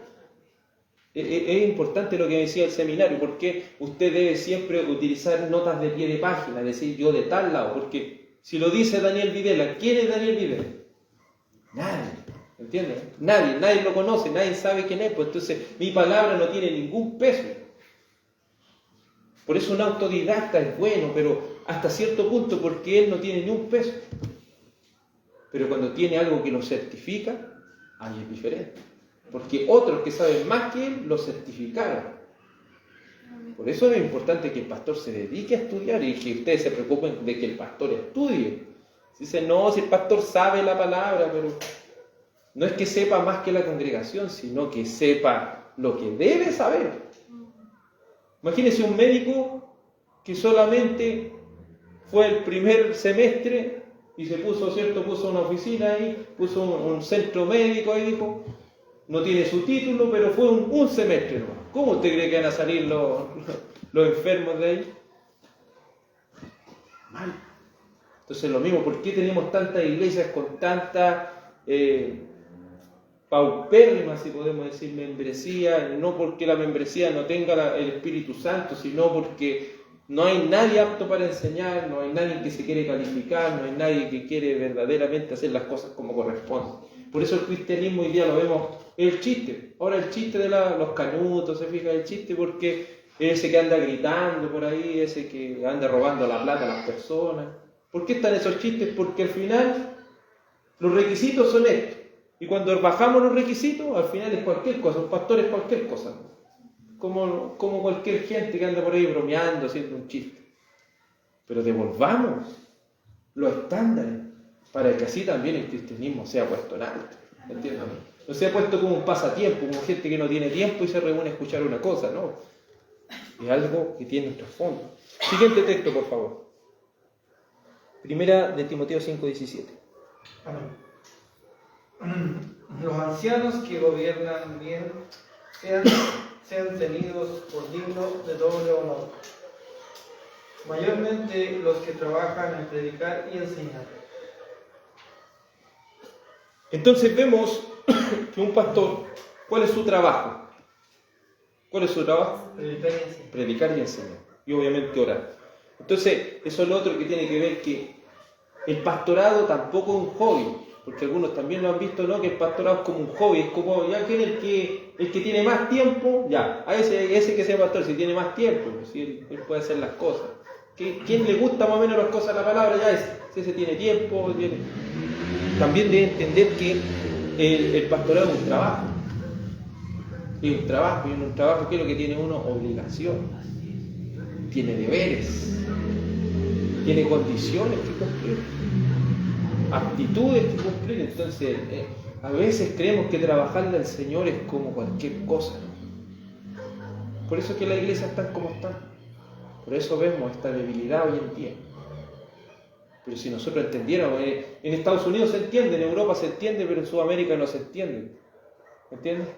Es importante lo que decía el seminario, porque usted debe siempre utilizar notas de pie de página, decir yo de tal lado, porque si lo dice Daniel Videla, ¿quién es Daniel Videla? Nadie, ¿entiendes? Nadie lo conoce, nadie sabe quién es, pues entonces mi palabra no tiene ningún peso. Por eso un autodidacta es bueno, pero hasta cierto punto, porque él no tiene ni un peso. Pero cuando tiene algo que lo certifica, ahí es diferente. Porque otros que saben más que él lo certificaron. Por eso es importante que el pastor se dedique a estudiar y que ustedes se preocupen de que el pastor estudie. Dicen, no, si el pastor sabe la palabra, pero no es que sepa más que la congregación, sino que sepa lo que debe saber. Imagínense un médico que solamente fue el primer semestre y se puso, ¿cierto? Puso una oficina ahí, puso un centro médico ahí, dijo, no tiene su título, pero fue un semestre nomás. ¿Cómo usted cree que van a salir los enfermos de ahí? Mal. Entonces lo mismo, ¿por qué tenemos tantas iglesias con tanta paupérrimas, si podemos decir, membresía? No porque la membresía no tenga el Espíritu Santo, sino porque no hay nadie apto para enseñar, no hay nadie que se quiere calificar, no hay nadie que quiere verdaderamente hacer las cosas como corresponde. Por eso el cristianismo hoy día lo vemos, es el chiste. Ahora el chiste de los canutos, se fija, el chiste porque ese que anda gritando por ahí, ese que anda robando la plata a las personas. ¿Por qué están esos chistes? Porque al final los requisitos son estos. Y cuando bajamos los requisitos, al final es cualquier cosa, un pastor es cualquier cosa. Como cualquier gente que anda por ahí bromeando, haciendo un chiste. Pero devolvamos los estándares para que así también el cristianismo sea puesto en alto. ¿Entiendes? No se ha puesto como un pasatiempo, como gente que no tiene tiempo y se reúne a escuchar una cosa, no. Es algo que tiene un trasfondo. Siguiente texto, por favor. Primera de Timoteo 5:17. Amén. Los ancianos que gobiernan bien sean tenidos por dignos de doble honor, mayormente los que trabajan en predicar y enseñar. Entonces vemos que un pastor, ¿cuál es su trabajo? ¿Cuál es su trabajo? Predicar y enseñar. Predicar y enseñar. Y obviamente orar. Entonces, eso es lo otro que tiene que ver, que el pastorado tampoco es un hobby, porque algunos también lo han visto, ¿no? Que el pastorado es como un hobby, es como, ya que el que tiene más tiempo, ya, a ese que sea pastor, si tiene más tiempo, pues, si él puede hacer las cosas. ¿Quién le gusta más o menos las cosas a la palabra? Ya ese, si ese tiene tiempo, tiene... También debe entender que el pastorado es un trabajo. Es un trabajo, y en un trabajo, ¿qué es lo que tiene uno? Obligación. Tiene deberes. Tiene condiciones que cumplir. Aptitudes que cumplir. Entonces, a veces creemos que trabajarle al Señor es como cualquier cosa. Por eso es que la iglesia está como está. Por eso vemos esta debilidad hoy en día. Pero si nosotros entendiéramos, en Estados Unidos se entiende, en Europa se entiende, pero en Sudamérica no se entiende. ¿Entiendes?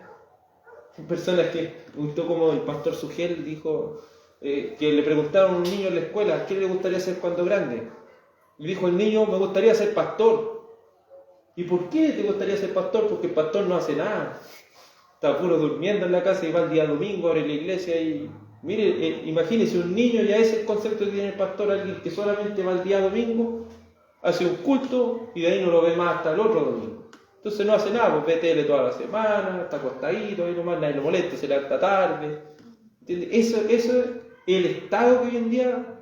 Hay personas que, justo como el pastor Sugel dijo, que le preguntaron a un niño en la escuela, ¿qué le gustaría ser cuando grande? Y dijo el niño, me gustaría ser pastor. ¿Y por qué te gustaría ser pastor? Porque el pastor no hace nada. Está puro durmiendo en la casa y va el día domingo, abre la iglesia y... Mire, imagínese un niño, ya ese es el concepto que tiene el pastor, alguien que solamente va el día domingo, hace un culto y de ahí no lo ve más hasta el otro domingo. Entonces no hace nada, pues ve tele toda la semana, está acostadito, ahí nomás nadie lo molesta, se levanta tarde. ¿Entiende? Eso es el estado que hoy en día...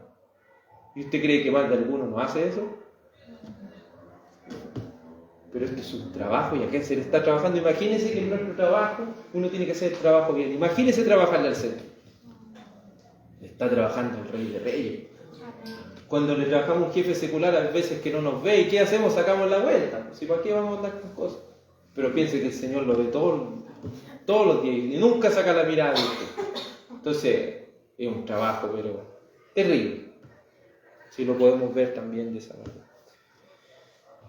¿Y usted cree que más de alguno no hace eso? Pero esto es un trabajo y a qué se le está trabajando. Imagínese que en nuestro trabajo uno tiene que hacer el trabajo bien. Imagínese trabajarle al Señor. Le está trabajando el Rey de Reyes. Cuando le trabajamos a un jefe secular, a veces que no nos ve, ¿y qué hacemos? Sacamos la vuelta. ¿Y para qué vamos a andar con cosas? Pero piense que el Señor lo ve todos los días y nunca saca la mirada de usted. Entonces, es un trabajo, pero terrible. Si lo podemos ver también de esa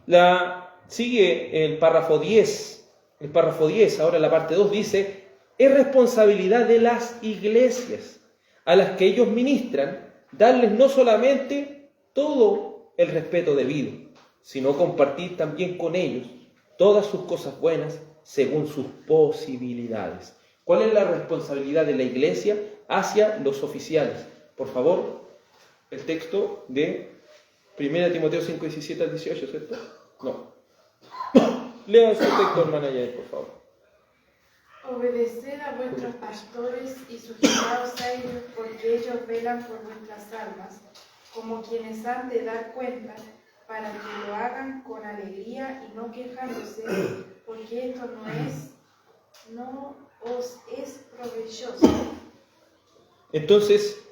manera. Sigue el párrafo 10. El párrafo 10, ahora la parte 2, dice: es responsabilidad de las iglesias a las que ellos ministran darles no solamente todo el respeto debido, sino compartir también con ellos todas sus cosas buenas según sus posibilidades. ¿Cuál es la responsabilidad de la iglesia hacia los oficiales? Por favor, el texto de 1 Timoteo 5, 17 al 18, ¿cierto? No. Lea ese texto, hermana Yael, por favor. Obedeced a vuestros pastores y sujetaos a ellos, porque ellos velan por vuestras almas, como quienes han de dar cuenta, para que lo hagan con alegría y no quejándose, porque esto no os es provechoso. Entonces,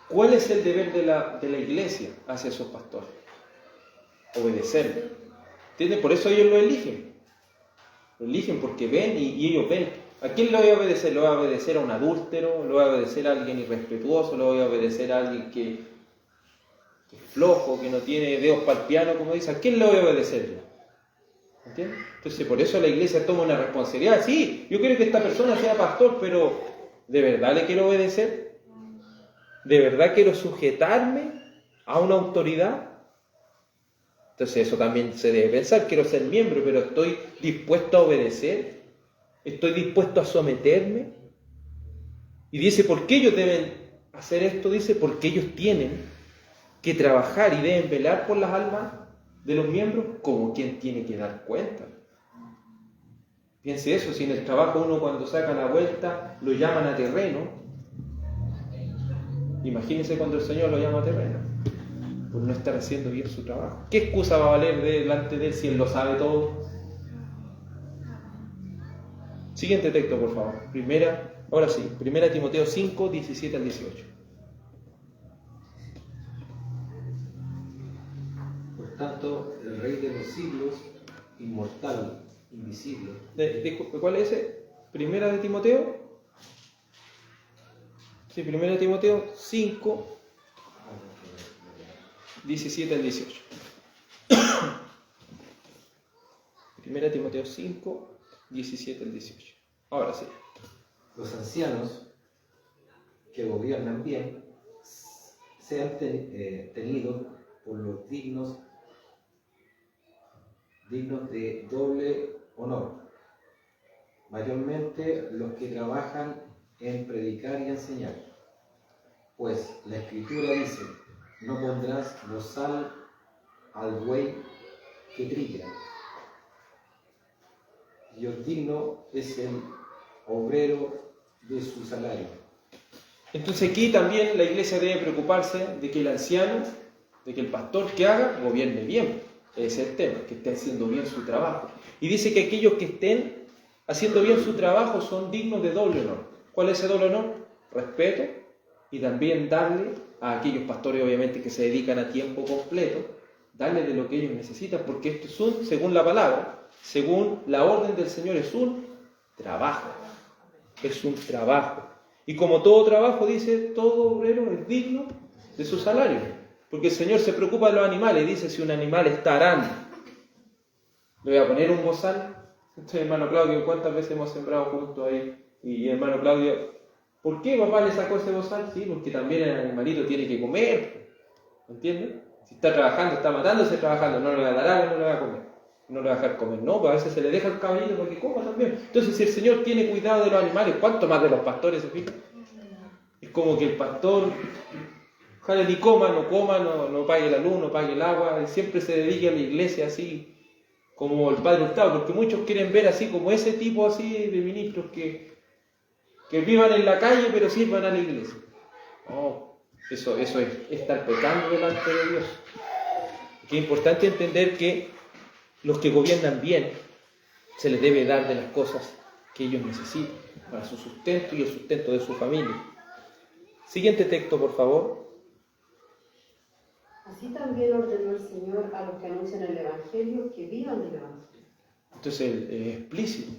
¿cuál es el deber de la iglesia hacia esos pastores? Obedecer. ¿Entienden? Por eso ellos lo eligen. Lo eligen porque ven y ellos ven. ¿A quién lo voy a obedecer? ¿Lo voy a obedecer a un adúltero? ¿Lo voy a obedecer a alguien irrespetuoso? ¿Lo voy a obedecer a alguien que es flojo, que no tiene dedos para el piano, como dice? ¿A quién le voy a obedecer yo? ¿Entiendes? Entonces, por eso la iglesia toma una responsabilidad. Sí, yo quiero que esta persona sea pastor, pero ¿de verdad le quiero obedecer? ¿De verdad quiero sujetarme a una autoridad? Entonces eso también se debe pensar. Quiero ser miembro, pero ¿estoy dispuesto a obedecer? ¿Estoy dispuesto a someterme? Y dice, ¿por qué ellos deben hacer esto? Dice, porque ellos tienen que trabajar y deben velar por las almas de los miembros como quien tiene que dar cuenta. Piense eso, si en el trabajo uno cuando saca la vuelta lo llaman a terreno, imagínense cuando el Señor lo llama a terreno, por no estar haciendo bien su trabajo. ¿Qué excusa va a valer delante de Él si Él lo sabe todo? Siguiente texto, por favor. Ahora sí, 1 Timoteo 5, 17 al 18. Por tanto, el Rey de los siglos, inmortal, invisible. Disculpe, ¿cuál es ese? ¿Primera de Timoteo? Sí, Primera de Timoteo 5, 17 al 18. Primera de Timoteo 5, 17 al 18. Ahora sí. Los ancianos que gobiernan bien sean tenidos por los dignos de doble honor, mayormente los que trabajan en predicar y enseñar. Pues la Escritura dice, no pondrás bozal al buey que trilla. Dios digno es el obrero de su salario. Entonces aquí también la iglesia debe preocuparse de que el anciano, de que el pastor que haga, gobierne bien. Ese es el tema, que esté haciendo bien su trabajo. Y dice que aquellos que estén haciendo bien su trabajo son dignos de doble honor. ¿Cuál es ese doble honor? Respeto y también darle a aquellos pastores, obviamente, que se dedican a tiempo completo, darle de lo que ellos necesitan, porque esto es un, según la palabra, según la orden del Señor, es un trabajo. Es un trabajo. Y como todo trabajo, dice, todo obrero es digno de su salario. Porque el Señor se preocupa de los animales. Dice, si un animal está arando, ¿le voy a poner un bozal? Entonces, hermano Claudio, ¿cuántas veces hemos sembrado juntos ahí? Y hermano Claudio, ¿por qué papá le sacó ese bozal? Sí, porque también el animalito tiene que comer. ¿Entiendes? Si está trabajando, está matándose trabajando, no le va a dar algo, no le va a comer. No le va a dejar comer, no, pues a veces se le deja el caballito para que coma también. Entonces, si el Señor tiene cuidado de los animales, ¿cuánto más de los pastores se fijan? Es como que el pastor, ojalá ni coma, no pague la luz, no pague el agua, siempre se dedique a la iglesia así, como el Padre Hurtado, porque muchos quieren ver así como ese tipo así de ministros que vivan en la calle pero sirvan a la iglesia. No, eso es estar pecando delante de Dios. Que es importante entender que los que gobiernan bien se les debe dar de las cosas que ellos necesitan para su sustento y el sustento de su familia. Siguiente texto, por favor. Así también ordenó el Señor a los que anuncian el Evangelio que vivan del Evangelio. Entonces es explícito.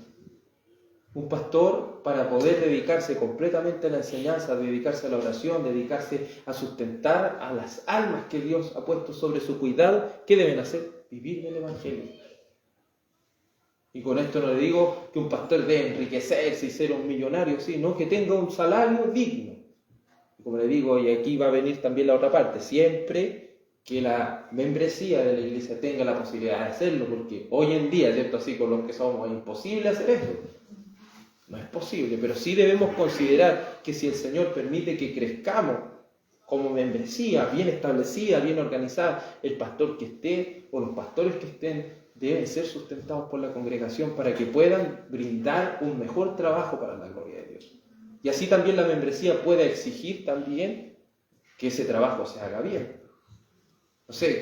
Un pastor, para poder dedicarse completamente a la enseñanza, dedicarse a la oración, dedicarse a sustentar a las almas que Dios ha puesto sobre su cuidado, ¿qué deben hacer? Vivir del Evangelio. Y con esto no le digo que un pastor debe enriquecerse y ser un millonario, sino que tenga un salario digno. Y como le digo, y aquí va a venir también la otra parte, siempre que la membresía de la iglesia tenga la posibilidad de hacerlo, porque hoy en día, ¿cierto? Así con los que somos, es imposible hacer eso. No es posible, pero sí debemos considerar que si el Señor permite que crezcamos como membresía bien establecida, bien organizada, el pastor que esté o los pastores que estén deben ser sustentados por la congregación para que puedan brindar un mejor trabajo para la gloria de Dios. Y así también la membresía puede exigir también que ese trabajo se haga bien. No sé,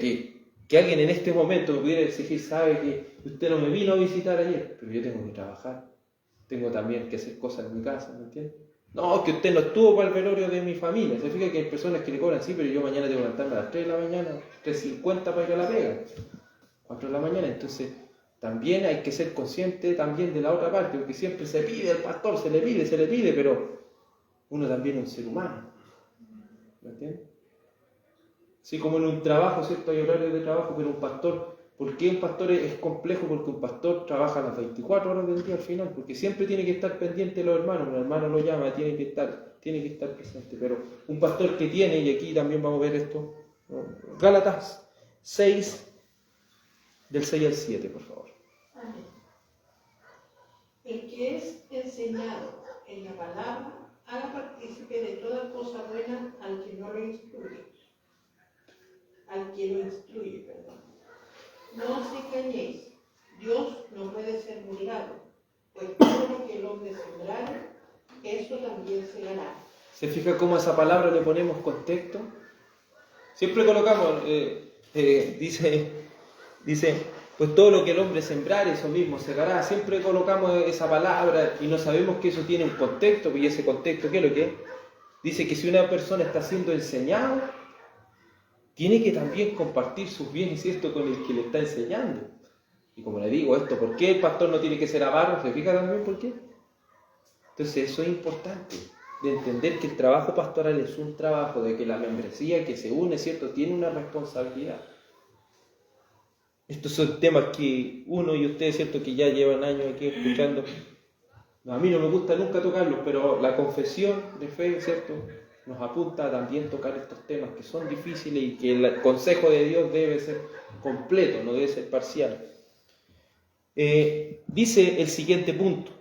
que alguien en este momento me pudiera exigir, sabe que usted no me vino a visitar ayer, pero yo tengo que trabajar. Tengo también que hacer cosas en mi casa, ¿me entiende? No, que usted no estuvo para el velorio de mi familia. Se fija que hay personas que le cobran, sí, pero yo mañana tengo que levantarme a las 3 de la mañana, 3:50 para ir a la pega, 4 de la mañana. Entonces, también hay que ser consciente también de la otra parte, porque siempre se pide al pastor, se le pide, pero uno también es un ser humano. ¿Me entiende? Así como en un trabajo, ¿cierto? Hay horarios de trabajo, pero un pastor... ¿Por qué un pastor es complejo? Porque un pastor trabaja las 24 horas del día al final, porque siempre tiene que estar pendiente de los hermanos, un hermano lo llama, tiene que estar presente. Pero un pastor que tiene, y aquí también vamos a ver esto, Gálatas 6, del 6 al 7, por favor. Amén. El que es enseñado en la palabra, haga partícipe de toda cosa buena al que no lo instruye. Al que lo instruye, perdón. No os engañéis, Dios no puede ser burlado, pues todo lo que el hombre sembrare, eso también segará. ¿Se fija cómo a esa palabra le ponemos contexto? Siempre colocamos, dice, pues todo lo que el hombre sembrare, eso mismo segará. Siempre colocamos esa palabra y no sabemos que eso tiene un contexto, y ese contexto, ¿qué es lo que es? Dice que si una persona está siendo enseñada, tiene que también compartir sus bienes, ¿cierto?, con el que le está enseñando. Y como le digo esto, ¿por qué el pastor no tiene que ser avaro? ¿Se fija también por qué? Entonces eso es importante, de entender que el trabajo pastoral es un trabajo, de que la membresía que se une, ¿cierto?, tiene una responsabilidad. Estos son temas que uno y ustedes, ¿cierto?, que ya llevan años aquí escuchando. A mí no me gusta nunca tocarlos, pero la confesión de fe, ¿cierto?, nos apunta a también tocar estos temas que son difíciles y que el consejo de Dios debe ser completo, no debe ser parcial. Dice el siguiente punto: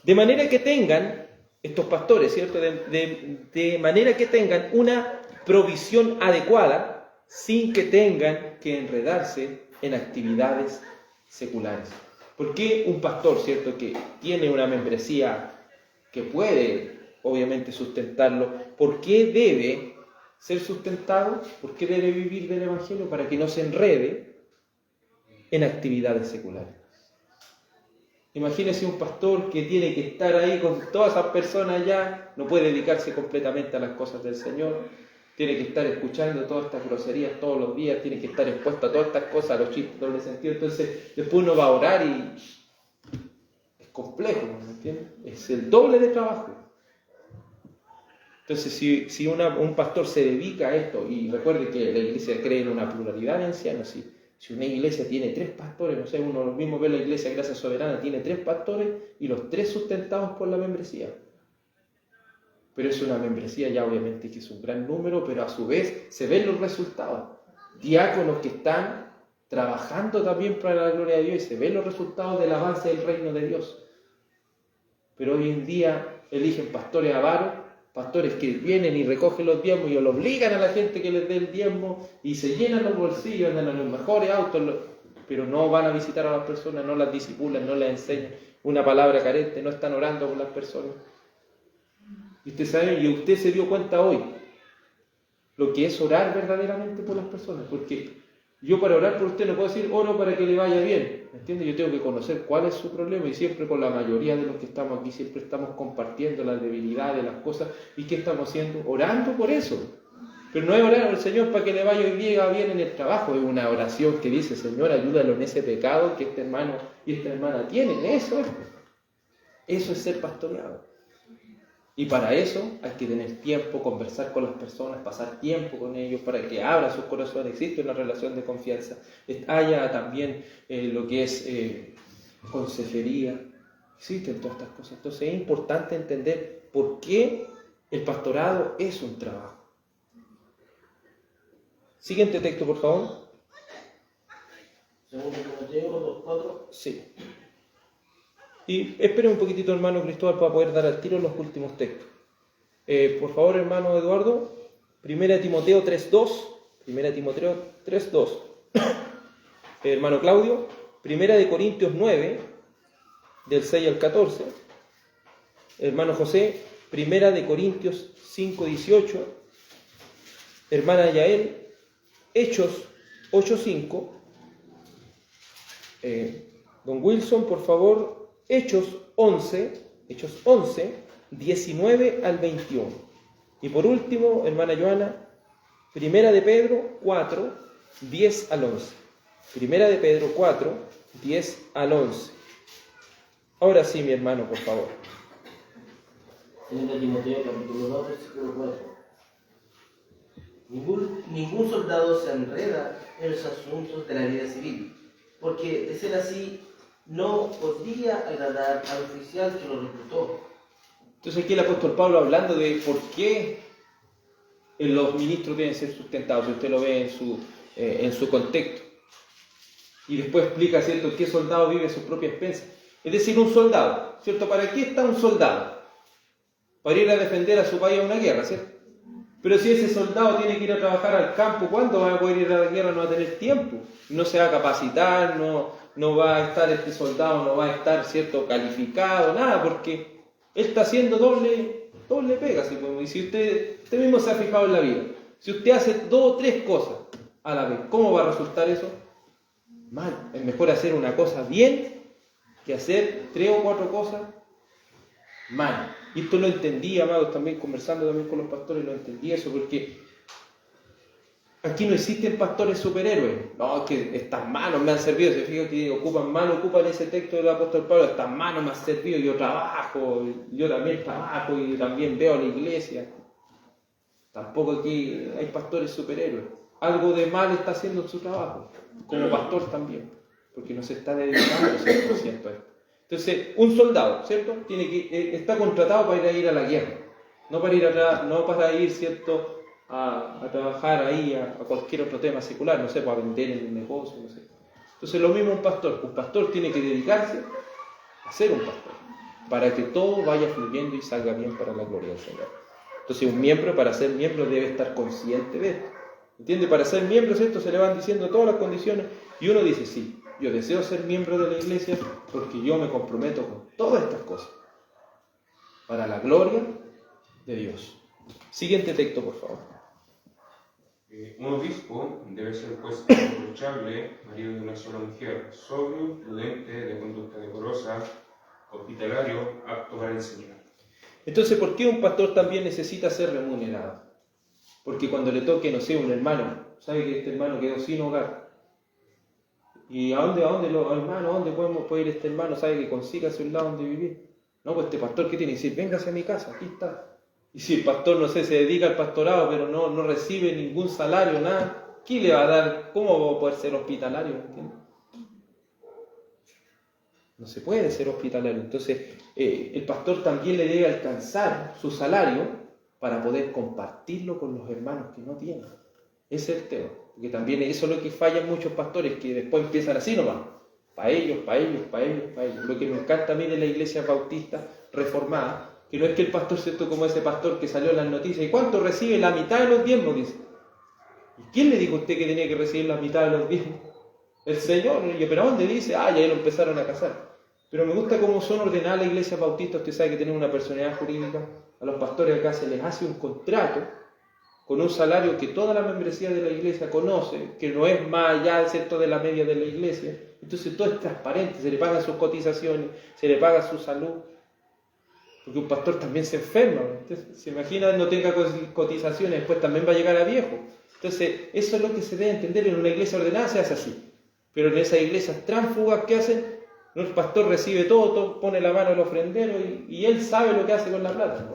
de manera que tengan, estos pastores, ¿cierto?, de manera que tengan una provisión adecuada sin que tengan que enredarse en actividades seculares. ¿Por qué un pastor, ¿cierto?, que tiene una membresía que puede obviamente sustentarlo, por qué debe ser sustentado? ¿Por qué debe vivir del Evangelio? Para que no se enrede en actividades seculares. Imagínese un pastor que tiene que estar ahí con todas esas personas ya, no puede dedicarse completamente a las cosas del Señor, tiene que estar escuchando todas estas groserías todos los días, tiene que estar expuesto a todas estas cosas, a los chistes doble sentido. Entonces después uno va a orar y es complejo, ¿me entiendes? Es el doble de trabajo. Entonces si un pastor se dedica a esto, y recuerde que la iglesia cree en una pluralidad de ancianos, si una iglesia tiene 3 pastores, no sé, uno mismo ve la iglesia Gracia Soberana, tiene 3 pastores y los 3 sustentados por la membresía. Pero es una membresía ya obviamente que es un gran número, pero a su vez se ven los resultados. Diáconos que están trabajando también para la gloria de Dios y se ven los resultados del avance del reino de Dios. Pero hoy en día eligen pastores avaros, pastores que vienen y recogen los diezmos y lo obligan a la gente que les dé el diezmo y se llenan los bolsillos, andan en los mejores autos, pero no van a visitar a las personas, no las disipulan, no les enseñan una palabra carente, no están orando por las personas. Y usted sabe, y usted se dio cuenta hoy lo que es orar verdaderamente por las personas, porque yo para orar por usted no puedo decir oro para que le vaya bien, ¿me entiende? Yo tengo que conocer cuál es su problema, y siempre con la mayoría de los que estamos aquí siempre estamos compartiendo las debilidades, las cosas, y ¿qué estamos haciendo? Orando por eso. Pero no es orar al Señor para que le vaya bien en el trabajo, es una oración que dice: Señor, ayúdalo en ese pecado que este hermano y esta hermana tienen. Eso es ser pastoreado. Y para eso hay que tener tiempo, conversar con las personas, pasar tiempo con ellos para que abran sus corazones, existe una relación de confianza, haya también lo que es consejería, existen todas estas cosas. Entonces es importante entender por qué el pastorado es un trabajo. Siguiente texto, por favor. Segundo Timoteo 2:4. Sí. Y esperen un poquitito, hermano Cristóbal, para poder dar al tiro los últimos textos. Por favor, hermano Eduardo, 1 Timoteo 3:2. 1 Timoteo 3:2. Hermano Claudio, 1 Corintios 9, del 6 al 14. Hermano José, 1 Corintios 5:18. Hermana Yael, Hechos 8:5. Don Wilson, por favor, Hechos 11, 19 al 21. Y por último, hermana Joana, 1 de Pedro 4, 10 al 11. 1 de Pedro 4, 10 al 11. Ahora sí, mi hermano, por favor. 2 Timoteo capítulo 2, versículo 4. Ningún soldado se enreda en los asuntos de la vida civil, porque de ser así no podría agradar al oficial que lo reclutó. Entonces aquí el apóstol Pablo hablando de por qué los ministros deben ser sustentados, si usted lo ve en su contexto. Y después explica, ¿cierto?, qué soldado vive a sus propias expensas. Es decir, un soldado, ¿cierto? ¿Para qué está un soldado? Para ir a defender a su país a una guerra, ¿cierto? Pero si ese soldado tiene que ir a trabajar al campo, ¿cuándo va a poder ir a la guerra? No va a tener tiempo. No se va a capacitar, no va a estar este soldado, no va a estar, ¿cierto?, calificado, nada, porque él está haciendo doble pega. Y si usted mismo se ha fijado en la vida, si usted hace 2 o 3 cosas a la vez, ¿cómo va a resultar eso? Mal. Es mejor hacer una cosa bien que hacer 3 o 4 cosas mal. Y esto lo entendí, amados, también conversando también con los pastores, lo entendí eso, porque Aquí no existen pastores superhéroes. No, es que estas manos me han servido. Se fija que ocupan ese texto del apóstol Pablo. Estas manos me han servido. Yo también trabajo y también veo a la iglesia. Tampoco aquí hay pastores superhéroes. Algo de mal está haciendo en su trabajo, como pastor también, porque no se está dedicando 100% a esto. Entonces, un soldado, ¿cierto? Está contratado para ir a la guerra, no para ir, ¿cierto?, a trabajar ahí a cualquier otro tema secular, no sé, para vender en el negocio, no sé. Entonces, lo mismo un pastor tiene que dedicarse a ser un pastor, para que todo vaya fluyendo y salga bien para la gloria del Señor. Entonces, un miembro, para ser miembro, debe estar consciente de esto. ¿Entiende? Para ser miembro, ¿cierto?, se le van diciendo todas las condiciones y uno dice, sí, yo deseo ser miembro de la iglesia porque yo me comprometo con todas estas cosas para la gloria de Dios. Siguiente texto, por favor. Un obispo debe ser pues irreprochable, marido de una sola mujer, sobrio, prudente, de conducta decorosa, hospitalario, apto para enseñar. Entonces, ¿por qué un pastor también necesita ser remunerado? Porque cuando le toque, no sé, un hermano, sabe que este hermano quedó sin hogar. ¿Y a dónde puede ir este hermano? Sabe que consígase un lado donde vivir. No, pues este pastor, ¿qué tiene que decir? Véngase a mi casa, aquí está. Y si el pastor, no sé, se dedica al pastorado, pero no recibe ningún salario, nada, ¿quién le va a dar? ¿Cómo va a poder ser hospitalario? ¿Entiendes? No se puede ser hospitalario. Entonces, el pastor también le debe alcanzar su salario para poder compartirlo con los hermanos que no tienen. Ese es el tema. Porque también eso es lo que fallan muchos pastores, que después empiezan así nomás. Para ellos. Lo que me encanta a mí de la iglesia bautista reformada, que no es que el pastor, ¿cierto?, como ese pastor que salió en las noticias, ¿y cuánto recibe? La mitad de los diezmos, dice. ¿Y quién le dijo a usted que tenía que recibir la mitad de los diezmos? El Señor. Y yo, ¿pero a dónde dice? Ya lo empezaron a casar. Pero me gusta cómo son ordenadas las iglesias bautistas. Usted sabe que tienen una personalidad jurídica. A los pastores acá se les hace un contrato con un salario que toda la membresía de la iglesia conoce, que no es más allá, ¿cierto?, de la media de la iglesia. Entonces todo es transparente, se le pagan sus cotizaciones, se le paga su salud. Porque un pastor también se enferma. Entonces, se imagina no tenga cotizaciones, después también va a llegar a viejo. Entonces, eso es lo que se debe entender. En una iglesia ordenada se hace así. Pero en esas iglesias tránsfugas, ¿qué hacen? El pastor recibe todo, pone la mano al ofrendero y él sabe lo que hace con la plata.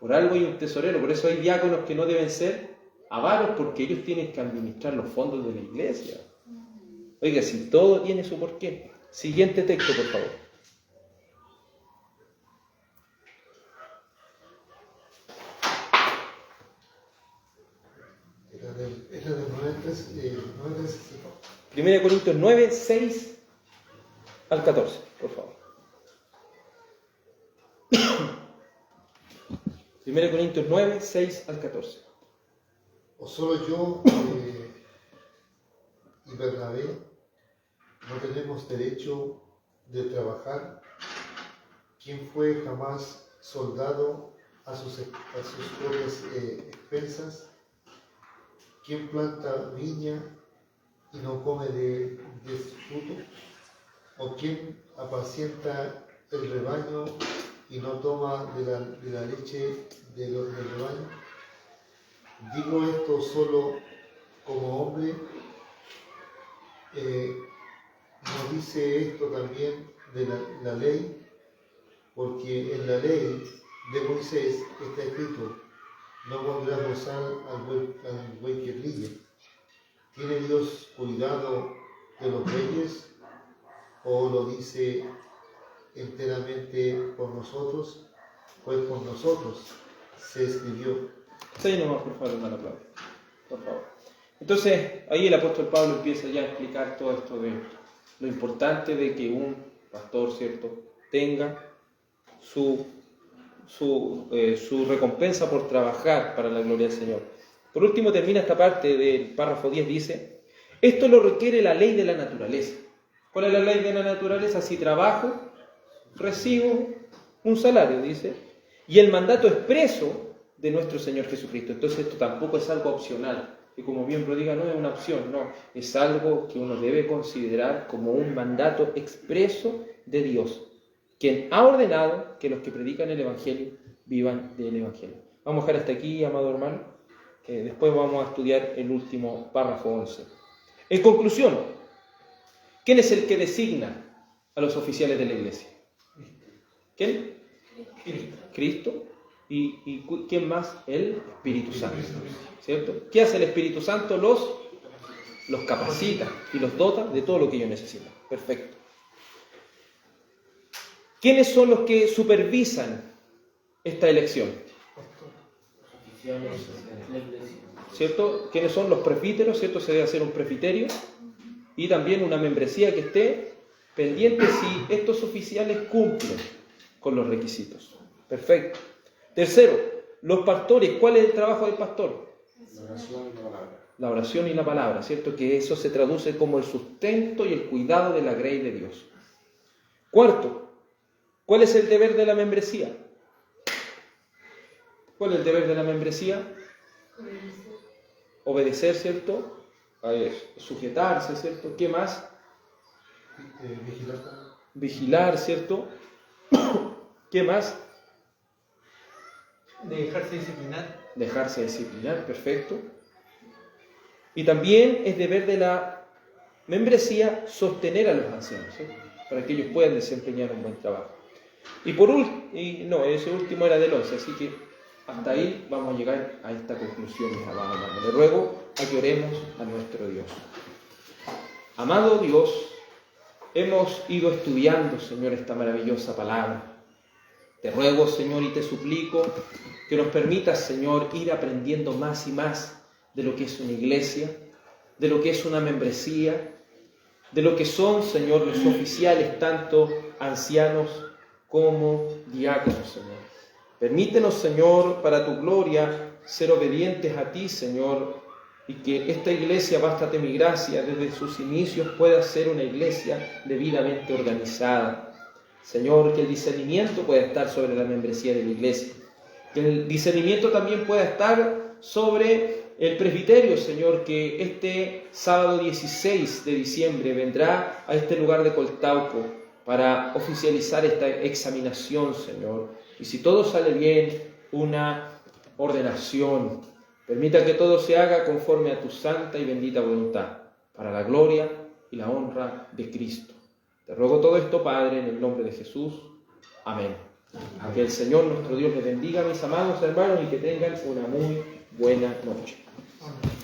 Por algo hay un tesorero, por eso hay diáconos que no deben ser avaros, porque ellos tienen que administrar los fondos de la iglesia. Oiga, si todo tiene su porqué. Siguiente texto, por favor. Era de 1 Corintios 9, 6 al 14, por favor. 1 Corintios 9, 6 al 14. ¿O solo yo y Bernabé no tenemos derecho de trabajar? ¿Quién fue jamás soldado a sus propias expensas? ¿Quién planta viña y no come de su fruto? ¿O quién apacienta el rebaño y no toma de la leche del rebaño? Digo esto solo como hombre. ¿No dice esto también de la ley? Porque en la ley de Moisés está escrito: no pondrás bozal al buey que brille. ¿Tiene Dios cuidado de los reyes? ¿O lo dice enteramente por nosotros? Pues por nosotros se escribió. Sí, nomás, por favor, una aplauso. Por favor. Entonces, ahí el apóstol Pablo empieza ya a explicar todo esto de lo importante de que un pastor, ¿cierto?, tenga su recompensa por trabajar para la gloria del Señor. Por último, termina esta parte del párrafo 10, dice: esto lo requiere la ley de la naturaleza. ¿Cuál es la ley de la naturaleza? Si trabajo, recibo un salario, dice, y el mandato expreso de nuestro Señor Jesucristo. Entonces esto tampoco es algo opcional, que como miembro diga, no es una opción, no, es algo que uno debe considerar como un mandato expreso de Dios, quien ha ordenado que los que predican el Evangelio vivan del Evangelio. Vamos a dejar hasta aquí, amado hermano. después vamos a estudiar el último párrafo 11. En conclusión, ¿quién es el que designa a los oficiales de la iglesia? ¿Quién? Cristo. ¿Y quién más? El Espíritu Santo. ¿Cierto? ¿Qué hace el Espíritu Santo? Los capacita y los dota de todo lo que ellos necesitan. Perfecto. ¿Quiénes son los que supervisan esta elección? ¿Cierto? ¿Quiénes son los presbíteros? ¿Cierto? Se debe hacer un presbiterio y también una membresía que esté pendiente si estos oficiales cumplen con los requisitos. Perfecto. Tercero, los pastores. ¿Cuál es el trabajo del pastor? La oración y la palabra. La oración y la palabra, ¿cierto? Que eso se traduce como el sustento y el cuidado de la grey de Dios. Cuarto, ¿cuál es el deber de la membresía? ¿Cuál es el deber de la membresía? Obedecer, ¿cierto? Sujetarse, ¿cierto? ¿Qué más? Vigilar, ¿cierto? ¿Qué más? Dejarse disciplinar. Dejarse disciplinar, perfecto. Y también es deber de la membresía sostener a los ancianos, ¿sí? Para que ellos puedan desempeñar un buen trabajo. Y por último, ese último era del 11, así que hasta ahí vamos a llegar a esta conclusión, mis amados hermanos. Le ruego a que oremos a nuestro Dios. Amado Dios, hemos ido estudiando, Señor, esta maravillosa palabra. Te ruego, Señor, y te suplico que nos permitas, Señor, ir aprendiendo más y más de lo que es una iglesia, de lo que es una membresía, de lo que son, Señor, los oficiales, tanto ancianos como diáconos, Señor. Permítenos, Señor, para tu gloria, ser obedientes a ti, Señor, y que esta iglesia, bástate mi gracia, desde sus inicios pueda ser una iglesia debidamente organizada. Señor, que el discernimiento pueda estar sobre la membresía de la iglesia. Que el discernimiento también pueda estar sobre el presbiterio, Señor, que este sábado 16 de diciembre vendrá a este lugar de Coltauco para oficializar esta examinación, Señor. Y si todo sale bien, una ordenación. Permita que todo se haga conforme a tu santa y bendita voluntad, para la gloria y la honra de Cristo. Te ruego todo esto, Padre, en el nombre de Jesús. Amén. Que el Señor nuestro Dios les bendiga, mis amados hermanos, y que tengan una muy buena noche. Amén.